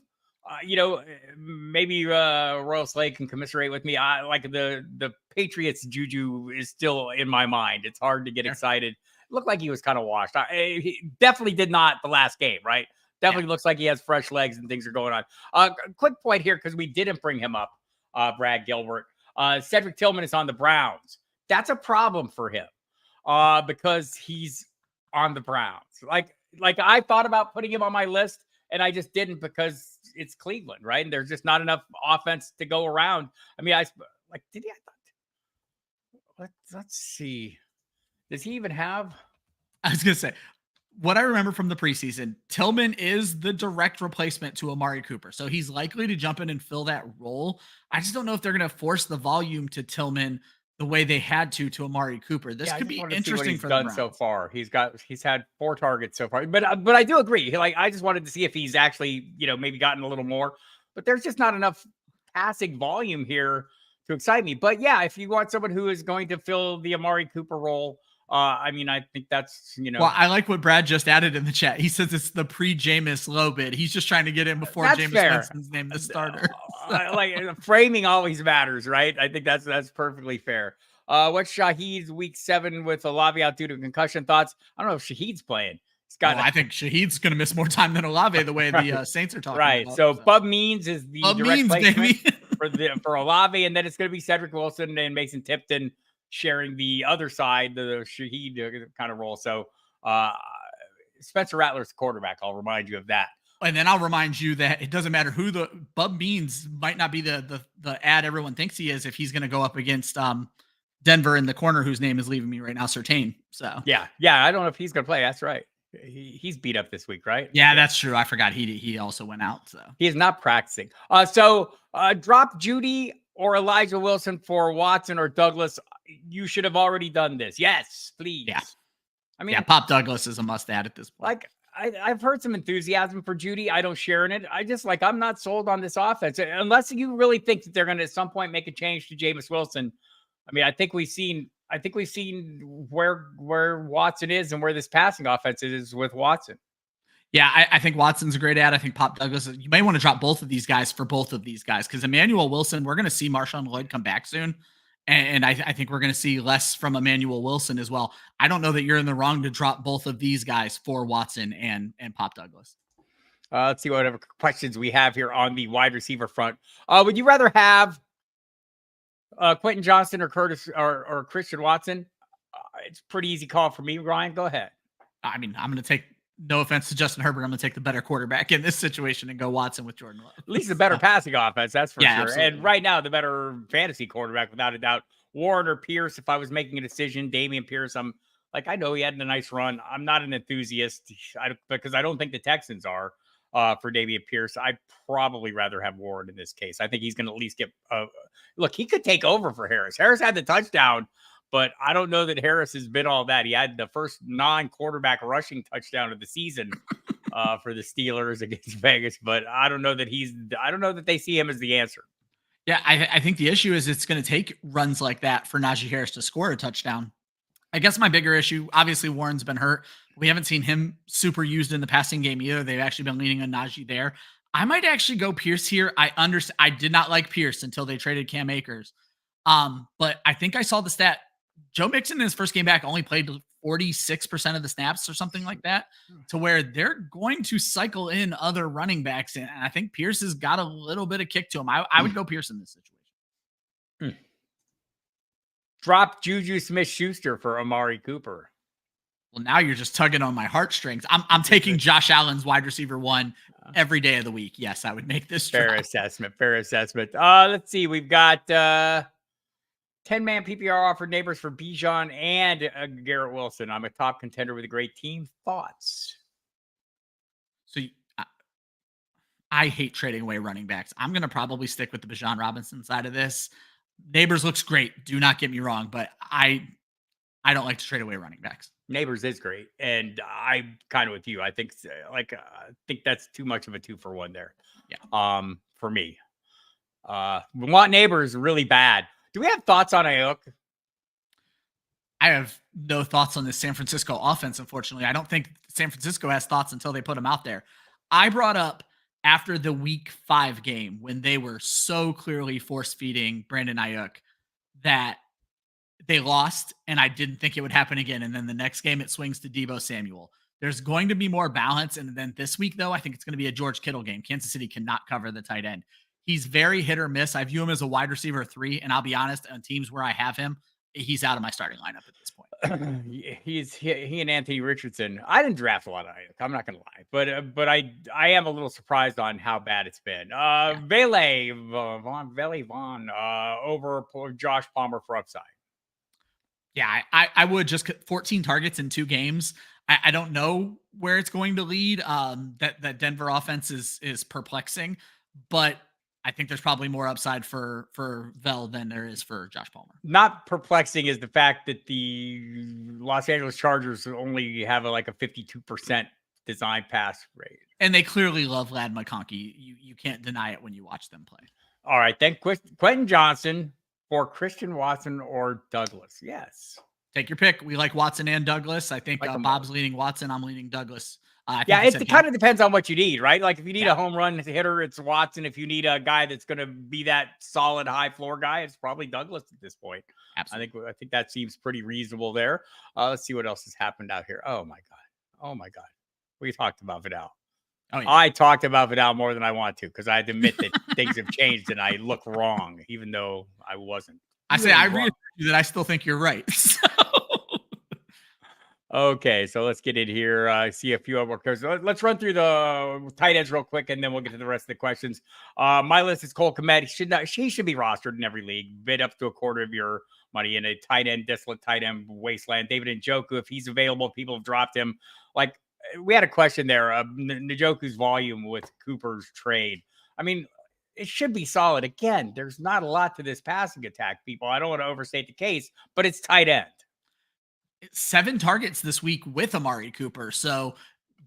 maybe Royal Slade can commiserate with me. I like the Patriots. Juju is still in my mind. It's hard to get excited. Looked like he was kind of washed. He definitely did not the last game, right? Definitely looks like he has fresh legs and things are going on. Quick point here because we didn't bring him up, Brad Gilbert. Cedric Tillman is on the Browns. That's a problem for him because he's on the Browns. Like I thought about putting him on my list and I just didn't because it's Cleveland, right? And there's just not enough offense to go around. I mean, let's see. Does he even have? I was going to say, what I remember from the preseason, Tillman is the direct replacement to Amari Cooper. So he's likely to jump in and fill that role. I just don't know if they're going to force the volume to Tillman the way they had to Amari Cooper. This Yeah, I could just be want to see what interesting he's for the done so Browns. far. He's had 4 targets so far, but I do agree. Like, I just wanted to see if he's actually, maybe gotten a little more. But there's just not enough passing volume here to excite me. But yeah, if you want someone who is going to fill the Amari Cooper role, I think that's Well, I like what Brad just added in the chat. He says it's the pre-Jameis low bid. He's just trying to get in before that's Jameis fair. Winston's named the starter. Like, framing always matters, right? I think that's perfectly fair. What's Shaheed's week 7 with Olave out due to concussion thoughts? I don't know if Shaheed's playing. He's got. I think Shaheed's going to miss more time than Olave the way Right. the Saints are talking Right. about. So Bub Means is the Bub direct Means, placement baby. for Olave, and then it's going to be Cedric Wilson and Mason Tipton sharing the other side, the Shaheed kind of role. So Spencer Rattler's the quarterback. I'll remind you of that. And then I'll remind you that it doesn't matter who the Bub Means might not be the ad everyone thinks he is if he's going to go up against Denver in the corner whose name is leaving me right now, Surtain. So yeah, I don't know if he's going to play. That's right. He's beat up this week, right? Yeah, that's true. I forgot he also went out. So he is not practicing. So drop Judy or Elijah Wilson for Watson or Douglas. You should have already done this. Yes, please. Yeah. Pop Douglas is a must add at this point. Like, I've heard some enthusiasm for Judy. I don't share in it. I'm not sold on this offense unless you really think that they're going to at some point make a change to Jameis Wilson. I think we've seen where Watson is and where this passing offense is with Watson. Yeah, I think Watson's a great ad. I think Pop Douglas, you may want to drop both of these guys for both of these guys because Emmanuel Wilson, we're going to see Marshawn Lloyd come back soon. And I think we're going to see less from Emmanuel Wilson as well. I don't know that you're in the wrong to drop both of these guys for Watson and Pop Douglas. Let's see whatever questions we have here on the wide receiver front. Would you rather have Quentin Johnston or or Christian Watson? It's a pretty easy call for me. Ryan, go ahead. I'm going to take, no offense to Justin Herbert, I'm going to take the better quarterback in this situation and go Watson with Jordan Love. At least the better passing offense, that's for sure. Absolutely. And right now, the better fantasy quarterback, without a doubt. Warren or Pierce, if I was making a decision, Damian Pierce, I know he had a nice run. I'm not an enthusiast because I don't think the Texans are for Damian Pierce. I'd probably rather have Warren in this case. I think he's going to at least get look, he could take over for Harris. Harris had the touchdown, but I don't know that Harris has been all that. He had the first non-quarterback rushing touchdown of the season for the Steelers against Vegas, but I don't know that they see him as the answer. Yeah, I think the issue is it's going to take runs like that for Najee Harris to score a touchdown. I guess my bigger issue, obviously Warren's been hurt. We haven't seen him super used in the passing game either. They've actually been leaning on Najee there. I might actually go Pierce here. I did not like Pierce until they traded Cam Akers. But I think I saw the stat. Joe Mixon in his first game back only played 46% of the snaps or something like that, to where they're going to cycle in other running backs. And I think Pierce has got a little bit of kick to him. I would go Pierce in this situation. Drop Juju Smith-Schuster for Amari Cooper. Well, now you're just tugging on my heartstrings. I'm taking Josh Allen's wide receiver 1 every day of the week. Yes, I would make this fair assessment. Let's see. We've got 10-man PPR offered neighbors for Bijan and Garrett Wilson. I'm a top contender with a great team. Thoughts? So I hate trading away running backs. I'm going to probably stick with the Bijan Robinson side of this. Neighbors looks great. Do not get me wrong, but I don't like to trade away running backs. Neighbors is great, and I'm kind of with you. I think that's too much of a 2-for-1 there. Yeah. For me, we want Neighbors really bad. Do we have thoughts on Ayuk? I have no thoughts on this San Francisco offense. Unfortunately, I don't think San Francisco has thoughts until they put him out there. I brought up after the week 5 game when they were so clearly force feeding Brandon Ayuk that they lost, and I didn't think it would happen again. And then the next game, it swings to Deebo Samuel. There's going to be more balance. And then this week, though, I think it's going to be a George Kittle game. Kansas City cannot cover the tight end. He's very hit or miss. I view him as a wide receiver 3, and I'll be honest, on teams where I have him, he's out of my starting lineup at this point. He and Anthony Richardson. I didn't draft a lot of Ayuk. I'm not going to lie, but I am a little surprised on how bad it's been. Vele Vaughn over Josh Palmer for upside. Yeah, I would just 14 targets in 2 games. I don't know where it's going to lead. That Denver offense is perplexing, but I think there's probably more upside for Vel than there is for Josh Palmer. Not perplexing is the fact that the Los Angeles Chargers only have like a 52% design pass rate. And they clearly love Ladd McConkey. You can't deny it when you watch them play. All right, then Quentin Johnson for Christian Watson or Douglas. Yes. Take your pick. We like Watson and Douglas. I think Like Bob's leaning Watson. I'm leaning Douglas. Yeah, it kind of depends on what you need, right? Like if you need Yeah. a home run hitter, it's Watson. If you need a guy that's going to be that solid high floor guy, it's probably Douglas at this point. Absolutely. I think that seems pretty reasonable there. Let's see what else has happened out here. Oh my god, we talked about Vidal. Oh, yeah. I talked about Vidal more than I want to because I had to admit that things have changed and I look wrong, even though I wasn't. I read you that I still think you're right. So. Okay, so let's get in here. See a few other workers. Let's run through the tight ends real quick, and then we'll get to the rest of the questions. My list is Cole Kmet. He should be rostered in every league. Bid up to a quarter of your money in a tight end, desolate tight end wasteland. David Njoku, if he's available, people have dropped him. Like we had a question there. Njoku's volume with Cooper's trade. I mean, it should be solid. Again, there's not a lot to this passing attack, people. I don't want to overstate the case, but it's tight end. 7 targets this week with Amari Cooper. So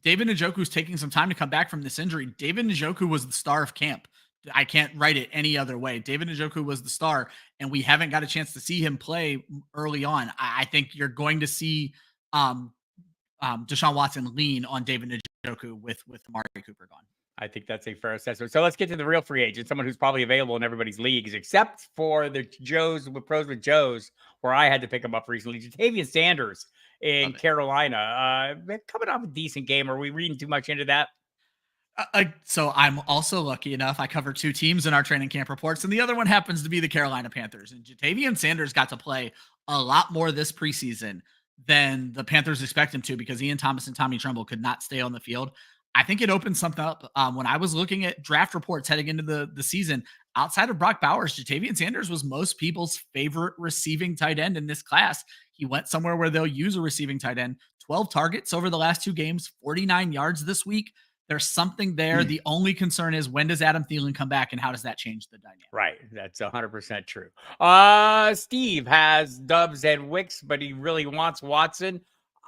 David Njoku's taking some time to come back from this injury. David Njoku was the star of camp. I can't write it any other way. David Njoku was the star, and we haven't got a chance to see him play early on. I think you're going to see Deshaun Watson lean on David Njoku with Amari Cooper gone. I think that's a fair assessment. So let's get to the real free agent, someone who's probably available in everybody's leagues, except for the pros with Joes, where I had to pick him up recently. Jatavian Sanders in Carolina, coming off a decent game. Are we reading too much into that? So I'm also lucky enough. I cover 2 teams in our training camp reports, and the other one happens to be the Carolina Panthers. And Jatavian Sanders got to play a lot more this preseason than the Panthers expect him to because Ian Thomas and Tommy Tremble could not stay on the field. I think it opens something up. When I was looking at draft reports heading into the season, outside of Brock Bowers, Jatavian Sanders was most people's favorite receiving tight end in this class. He went somewhere where they'll use a receiving tight end. 12 targets over the last 2 games, 49 yards this week. There's something there. The only concern is when does Adam Thielen come back and how does that change the dynamic? Right. That's 100% true. Steve has Dubs and Wicks, but he really wants Watson.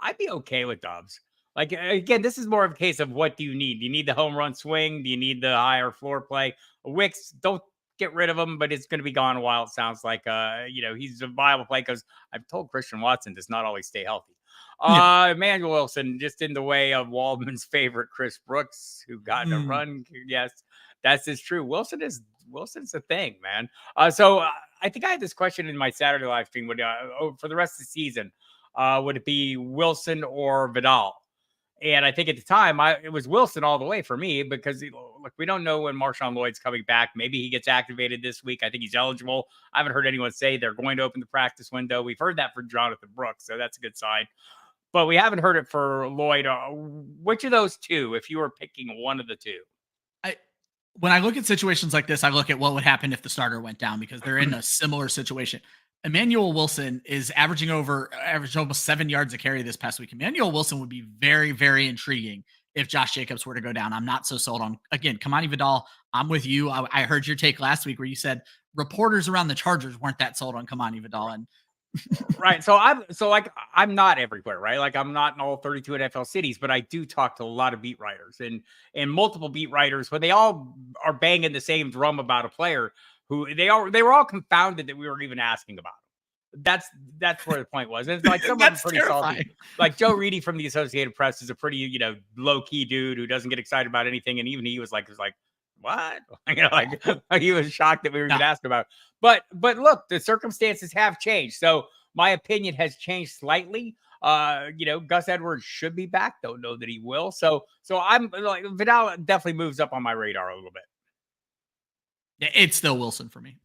I'd be okay with Dubs. Like, again, this is more of a case of what do you need? Do you need the home run swing? Do you need the higher floor play? Wicks, don't get rid of him, but it's going to be gone a while. It sounds like, he's a viable play because I've told Christian Watson does not always stay healthy. Emmanuel Wilson, just in the way of Waldman's favorite, Chris Brooks, who got a run. Yes, that's true. Wilson's a thing, man. So I think I had this question in my Saturday live stream. For the rest of the season, would it be Wilson or Vidal? And I think at the time, it was Wilson all the way for me because, look, we don't know when Marshawn Lloyd's coming back. Maybe he gets activated this week. I think he's eligible. I haven't heard anyone say they're going to open the practice window. We've heard that for Jonathan Brooks, so that's a good sign. But we haven't heard it for Lloyd. Which of those two, if you were picking one of the two? When I look at situations like this, I look at what would happen if the starter went down because they're in a similar situation. Emmanuel Wilson is averaged almost 7 yards a carry this past week. Emmanuel Wilson would be very, very intriguing if Josh Jacobs were to go down. I'm not so sold on, again, Kamani Vidal. I'm with you. I heard your take last week where you said reporters around the Chargers weren't that sold on Kamani Vidal. And right. So I'm not everywhere, right? Like I'm not in all 32 NFL cities, but I do talk to a lot of beat writers and multiple beat writers when they all are banging the same drum about a player who they were all confounded that we were even asking about him. That's where the point was. And it's like someone's pretty salty. Like Joe Reedy from the Associated Press is a pretty, low key dude who doesn't get excited about anything. And even he was like, what? He was shocked that we were even asking about it. But look, the circumstances have changed. So my opinion has changed slightly. Gus Edwards should be back. Don't know that he will. So I'm like Vidal definitely moves up on my radar a little bit. It's still Wilson for me.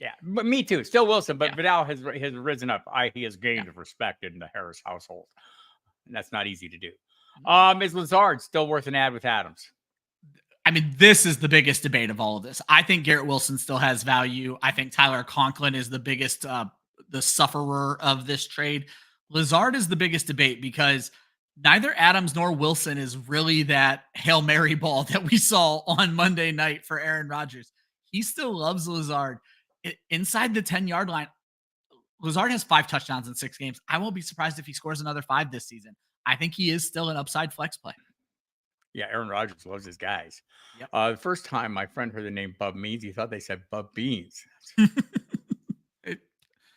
Yeah, but me too. Still Wilson, but Vidal has risen up. He has gained respect in the Harris household. And that's not easy to do. Is Lazard still worth an ad with Adams? I mean, this is the biggest debate of all of this. I think Garrett Wilson still has value. I think Tyler Conklin is the biggest the sufferer of this trade. Lazard is the biggest debate because neither Adams nor Wilson is really that Hail Mary ball that we saw on Monday night for Aaron Rodgers. He still loves Lazard. Inside the 10-yard line, Lazard has 5 touchdowns in 6 games. I won't be surprised if he scores another 5 this season. I think he is still an upside flex play. Yeah, Aaron Rodgers loves his guys. Yep. The first time my friend heard the name Bub Means, he thought they said Bub Beans.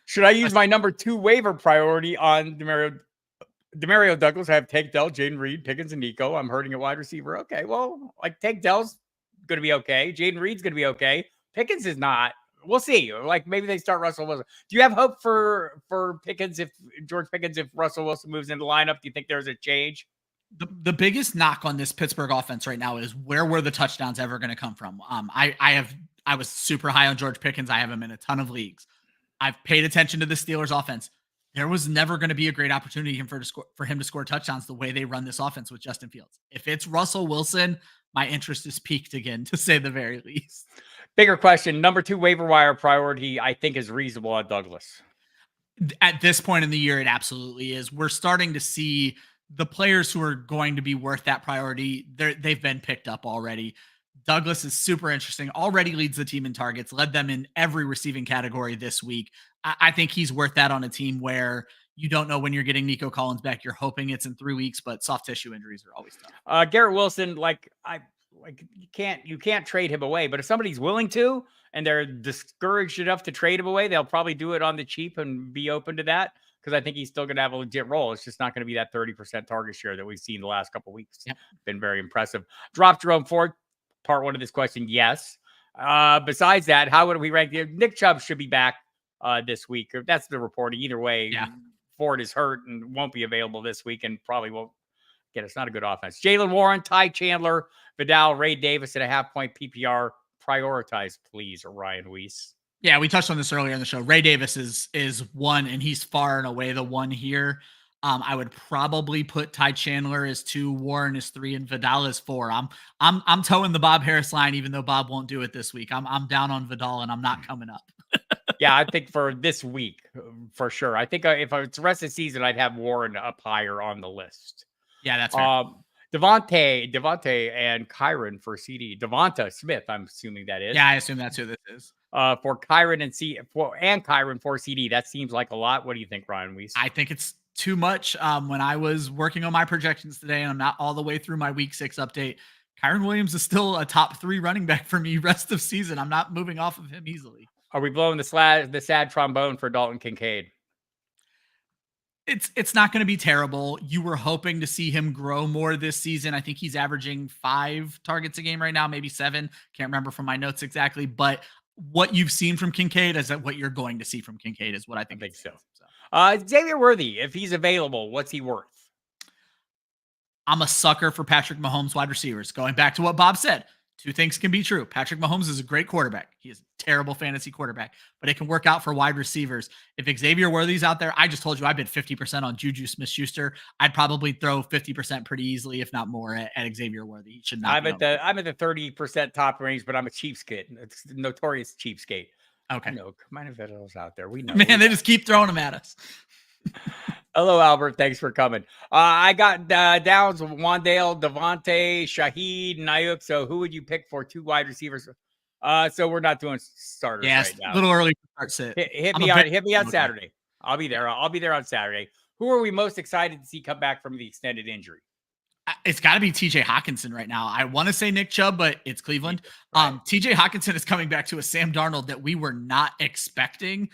Should I use my number 2 waiver priority on Demario Douglas? I have Tank Dell, Jaden Reed, Pickens, and Nico. I'm hurting a wide receiver. Okay, well, like Tank Dell's going to be okay. Jaden Reed's going to be okay. Pickens is not. We'll see. Like maybe they start Russell Wilson. Do you have hope for Pickens if George Pickens if Russell Wilson moves into the lineup? Do you think there's a change? The biggest knock on this Pittsburgh offense right now is where were the touchdowns ever going to come from? I was super high on George Pickens. I have him in a ton of leagues. I've paid attention to the Steelers offense. There was never going to be a great opportunity for him to score touchdowns the way they run this offense with Justin Fields. If it's Russell Wilson, my interest is peaked again, to say the very least. Bigger question. Number 2 waiver wire priority, I think, is reasonable on Douglas. At this point in the year, it absolutely is. We're starting to see the players who are going to be worth that priority. They've been picked up already. Douglas is super interesting. Already leads the team in targets, led them in every receiving category this week. I think he's worth that on a team where you don't know when you're getting Nico Collins back. You're hoping it's in 3 weeks, but soft tissue injuries are always tough. Garrett Wilson, you can't trade him away, but if somebody's willing to and they're discouraged enough to trade him away, they'll probably do it on the cheap and be open to that. Because I think he's still going to have a legit role. It's just not going to be that 30% target share that we've seen the last couple of weeks. Yep. Been very impressive. Drop Jerome Ford. Part 1 of this question, yes. Besides that, how would we rank Nick Chubb should be back this week. That's the reporting. Either way, yeah. Ford is hurt and won't be available this week and probably won't get. It's not a good offense. Jalen Warren, Ty Chandler, Vidal, Ray Davis at a half-point PPR. Prioritize, please, Ryan Weiss. Yeah, we touched on this earlier in the show. Ray Davis is 1, and he's far and away the 1 here. I would probably put Ty Chandler as 2, Warren is 3, and Vidal is 4. I'm towing the Bob Harris line, even though Bob won't do it this week. I'm down on Vidal, and I'm not coming up. Yeah, I think for this week, for sure. I think if it's the rest of the season, I'd have Warren up higher on the list. Yeah, that's right. Devontae and Kyron for CD. Devonta Smith, I'm assuming that is. Yeah, I assume that's who this is. For Kyron and Kyron for CD. That seems like a lot. What do you think, Ryan Weiss? I think it's too much. When I was working on my projections today, and I'm not all the way through my week 6 update, Kyron Williams is still a top 3 running back for me rest of season. I'm not moving off of him easily. Are we blowing the sad trombone for Dalton Kincaid? It's not going to be terrible. You were hoping to see him grow more this season. I think he's averaging 5 targets a game right now, maybe 7. Can't remember from my notes exactly, but what you've seen from Kincaid is that what you're going to see from Kincaid is what I think so. Xavier Worthy, if he's available, what's he worth? I'm a sucker for Patrick Mahomes wide receivers. Going back to what Bob said, 2 things can be true. Patrick Mahomes is a great quarterback. He is a terrible fantasy quarterback, but it can work out for wide receivers. If Xavier Worthy's out there, I just told you I bid 50% on Juju Smith-Schuster. I'd probably throw 50% pretty easily, if not more, at Xavier Worthy. He should not. I'm at the 30% top range, but I'm a cheapskate. It's a notorious cheapskate. Okay. No, come on, Vidal's out there. We know. Man, they just keep throwing them at us. Hello, Albert. Thanks for coming. I got Downs, Wandale, Devontae, Shaheed, Nayuk. So who would you pick for 2 wide receivers? So we're not doing starters right now. A little early to start sit. Hit me on Saturday. I'll be there. I'll be there on Saturday. Who are we most excited to see come back from the extended injury? It's got to be TJ Hawkinson right now. I want to say Nick Chubb, but it's Cleveland. Right. TJ Hawkinson is coming back to a Sam Darnold that we were not expecting.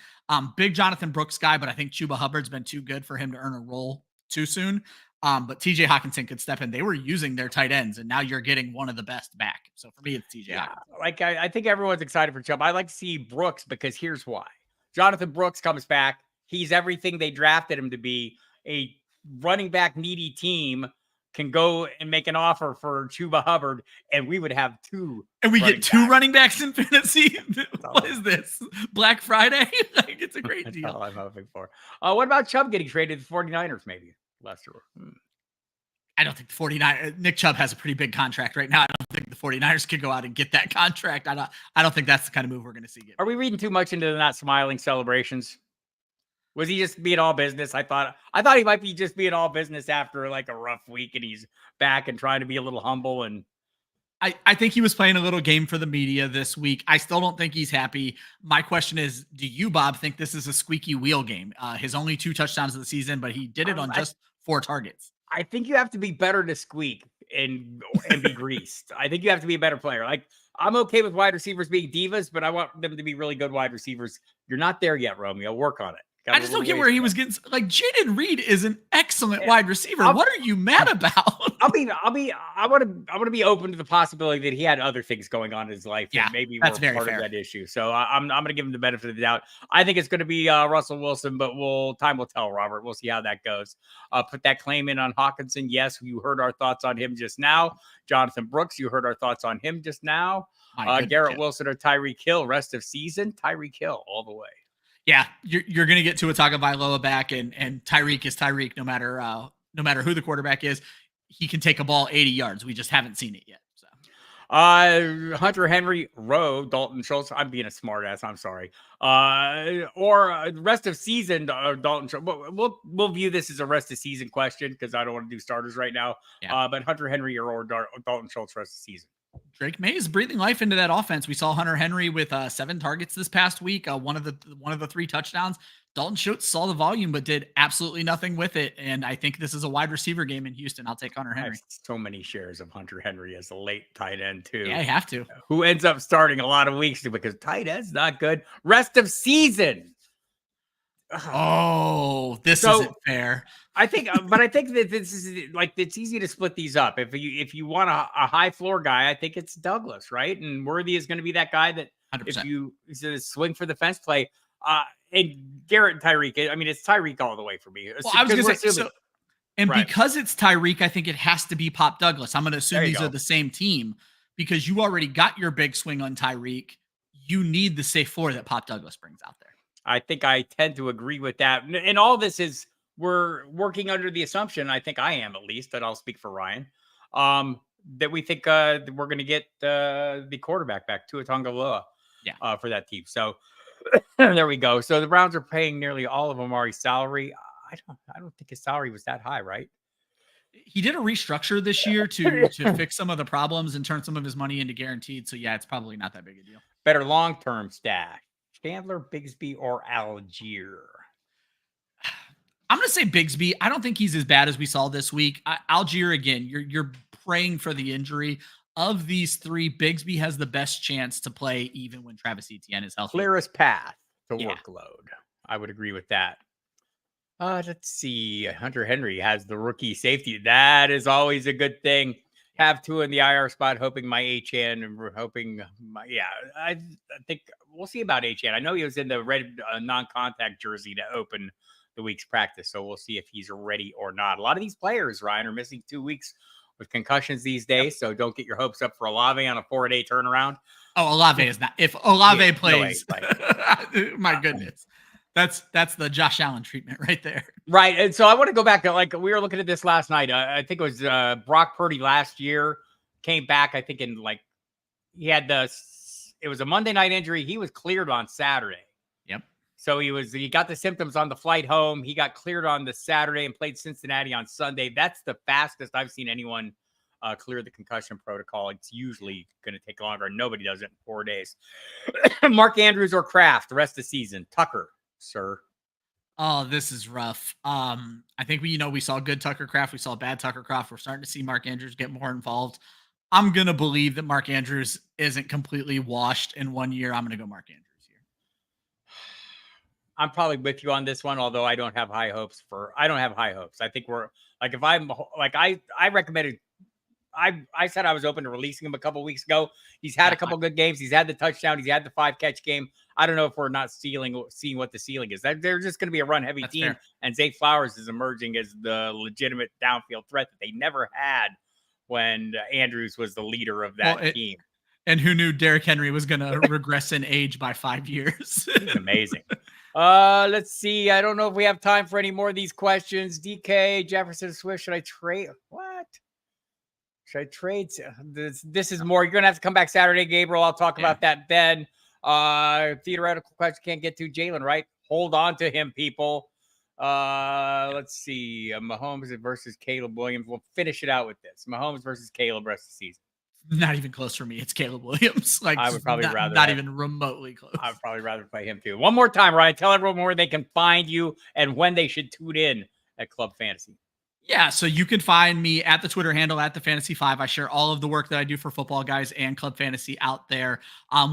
Big Jonathan Brooks guy, but I think Chuba Hubbard's been too good for him to earn a role too soon. But TJ Hawkinson could step in. They were using their tight ends, and now you're getting one of the best back. So for me, it's TJ Hawkinson. I think everyone's excited for Chubb. I like to see Brooks because here's why. Jonathan Brooks comes back. He's everything they drafted him to be. A running back needy team can go and make an offer for Chuba Hubbard, and we would have 2. And we get 2 running backs in fantasy? What is this? Black Friday? Like, it's a great deal. That's all I'm hoping for. What about Chubb getting traded to the 49ers, maybe? Lester. I don't think the 49ers, Nick Chubb has a pretty big contract right now. I don't think the 49ers could go out and get that contract. I don't think that's the kind of move we're going to see. Are we reading too much into the not smiling celebrations? Was he just being all business? I thought he might be just being all business after like a rough week, and he's back and trying to be a little humble. And I think he was playing a little game for the media this week. I still don't think he's happy. My question is, do you, Bob, think this is a squeaky wheel game? His only 2 touchdowns of the season, but he did it on just 4 targets. I think you have to be better to squeak and be greased. I think you have to be a better player. Like, I'm okay with wide receivers being divas, but I want them to be really good wide receivers. You're not there yet, Romeo. Work on it. I just don't get where he was getting like Jaden Reed is an excellent wide receiver. What are you mad about? I want to be open to the possibility that he had other things going on in his life that maybe were part of that issue. So I'm going to give him the benefit of the doubt. I think it's going to be Russell Wilson, but time will tell, Robert. We'll see how that goes. Put that claim in on Hawkinson. Yes, you heard our thoughts on him just now. Jonathan Brooks, you heard our thoughts on him just now. Garrett Wilson or Tyreek Hill, rest of season, Tyreek Hill all the way. Yeah, you're going to get Tua Tagovailoa back, and Tyreek is Tyreek no matter who the quarterback is. He can take a ball 80 yards. We just haven't seen it yet. So, Hunter Henry, Rowe, Dalton Schultz. I'm being a smartass. I'm sorry. Or rest of season, Dalton Schultz. We'll view this as a rest of season question because I don't want to do starters right now. Yeah. But Hunter Henry or Dalton Schultz rest of season. Drake May is breathing life into that offense. We saw Hunter Henry with 7 targets this past week. One of the 3 touchdowns. Dalton Schultz saw the volume, but did absolutely nothing with it. And I think this is a wide receiver game in Houston. I'll take Hunter Henry. I have so many shares of Hunter Henry as a late tight end too. Yeah, I have to. Who ends up starting a lot of weeks because tight end's not good. Rest of season. Oh, this isn't fair. I think that this is like, it's easy to split these up. If you want a high floor guy, I think it's Douglas, right? And Worthy is going to be that guy that 100%. If you swing for the fence play, and Garrett and Tyreek, I mean, it's Tyreek all the way for me. Well, I was going to say, because it's Tyreek, I think it has to be Pop Douglas. I'm going to assume these are the same team because you already got your big swing on Tyreek. You need the safe floor that Pop Douglas brings out there. I think I tend to agree with that. And all this is, we're working under the assumption, I think I am at least, that I'll speak for Ryan, that we think we're going to get the quarterback back, Tua Tagovailoa, for that team. So there we go. So the Browns are paying nearly all of Amari's salary. I don't think his salary was that high, right? He did a restructure this year to fix some of the problems and turn some of his money into guaranteed. So yeah, it's probably not that big a deal. Better long-term stash. Chandler, Bigsby, or Algier? I'm going to say Bigsby. I don't think he's as bad as we saw this week. Algier, again, you're praying for the injury. Of these 3, Bigsby has the best chance to play even when Travis Etienne is healthy. Clearest path to workload. I would agree with that. Let's see. Hunter Henry has the rookie safety. That is always a good thing. Have 2 in the IR spot, hoping my HN, and we're hoping I think we'll see about HN. I know he was in the red non-contact jersey to open the week's practice, so we'll see if he's ready or not. A lot of these players, Ryan, are missing 2 weeks with concussions these days, so don't get your hopes up for Olave on a 4-day turnaround. Oh, Olave is not. If Olave plays, my goodness. That's the Josh Allen treatment right there. Right. And so I want to go back to, like, we were looking at this last night. I think it was Brock Purdy last year came back. I think in it was a Monday night injury. He was cleared on Saturday. Yep. So he got the symptoms on the flight home. He got cleared on the Saturday and played Cincinnati on Sunday. That's the fastest I've seen anyone clear the concussion protocol. It's usually going to take longer. Nobody does it in 4 days. Mark Andrews or Kraft the rest of the season. Tucker, sir. Oh, this is rough. I think we saw good Tucker Kraft. We saw bad Tucker Kraft. We're starting to see Mark Andrews get more involved. I'm going to believe that Mark Andrews isn't completely washed in 1 year. I'm going to go Mark Andrews here. I'm probably with you on this one, although I don't have high hopes. I think we're like, if I'm like, I recommended, I said I was open to releasing him a couple weeks ago. He's had a couple good games. He's had the touchdown. He's had the 5-catch game. I don't know if we're not seeing what the ceiling is. They're just going to be a run-heavy team, fair. And Zay Flowers is emerging as the legitimate downfield threat that they never had when Andrews was the leader of that team. And who knew Derrick Henry was going to regress in age by 5 years? He's amazing. Let's see. I don't know if we have time for any more of these questions. DK, Jefferson Swift, should I trade? What? Should I trade? This is more. You're going to have to come back Saturday, Gabriel. I'll talk about that then. Theoretical question can't get to Jalen, right? hold on to him, people. Let's see. Mahomes versus Caleb Williams. We'll finish it out with this. Mahomes versus Caleb rest of the season. Not even close for me. It's Caleb Williams. Like, I would probably not even remotely close. I would probably rather play him too. One more time, Ryan. Tell everyone where they can find you and when they should tune in at Club Fantasy. Yeah, so you can find me at the Twitter handle at the Fantasy 5. I share all of the work that I do for Football Guys and Club Fantasy out there.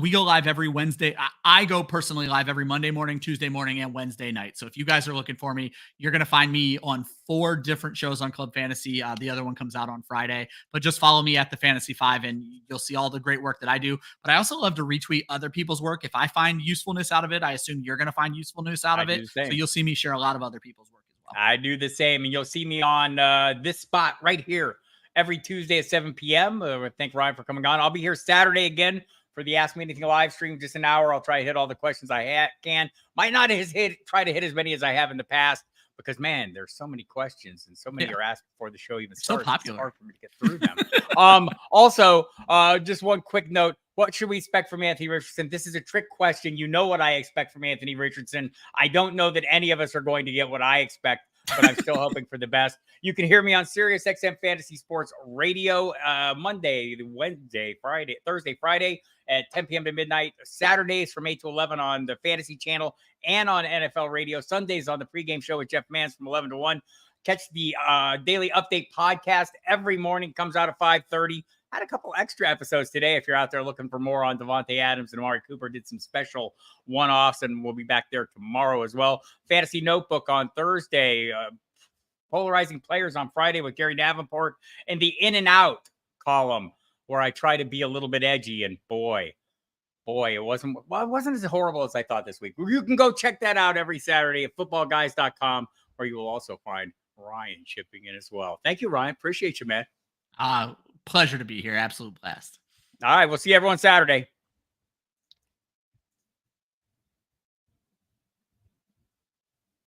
We go live every Wednesday. I go personally live every Monday morning, Tuesday morning, and Wednesday night. So if you guys are looking for me, you're going to find me on 4 different shows on Club Fantasy. The other one comes out on Friday. But just follow me at the Fantasy 5 and you'll see all the great work that I do. But I also love to retweet other people's work. If I find usefulness out of it, I assume you're going to find usefulness out of it. So you'll see me share a lot of other people's work. I do the same, and you'll see me on this spot right here every Tuesday at 7 p.m. Thank Ryan for coming on. I'll be here Saturday again for the Ask Me Anything live stream, just an hour. I'll try to hit all the questions I can. Might not try to hit as many as I have in the past because, man, there's so many questions and so many are asked before the show even starts. So popular. It's hard for me to get through them. Also, just one quick note. What should we expect from Anthony Richardson? This is a trick question. You know what I expect from Anthony Richardson. I don't know that any of us are going to get what I expect, but I'm still hoping for the best. You can hear me on Sirius XM Fantasy Sports Radio Monday, Wednesday, Friday, Thursday, Friday at 10 p.m. to midnight. Saturdays from 8 to 11 on the Fantasy Channel and on NFL Radio. Sundays on the pregame show with Jeff Mans from 11 to 1. Catch the Daily Update podcast every morning. Comes out at 5:30. Had a couple extra episodes today. If you're out there looking for more on Devontae Adams and Amari Cooper, did some special one-offs, and we'll be back there tomorrow as well. Fantasy Notebook on Thursday. Polarizing Players on Friday with Gary Davenport, and the In and Out column where I try to be a little bit edgy. And boy, it wasn't as horrible as I thought this week. You can go check that out every Saturday at footballguys.com, where you will also find Ryan chipping in as well. Thank you, Ryan. Appreciate you, man. Pleasure to be here. Absolute blast. All right. We'll see everyone Saturday.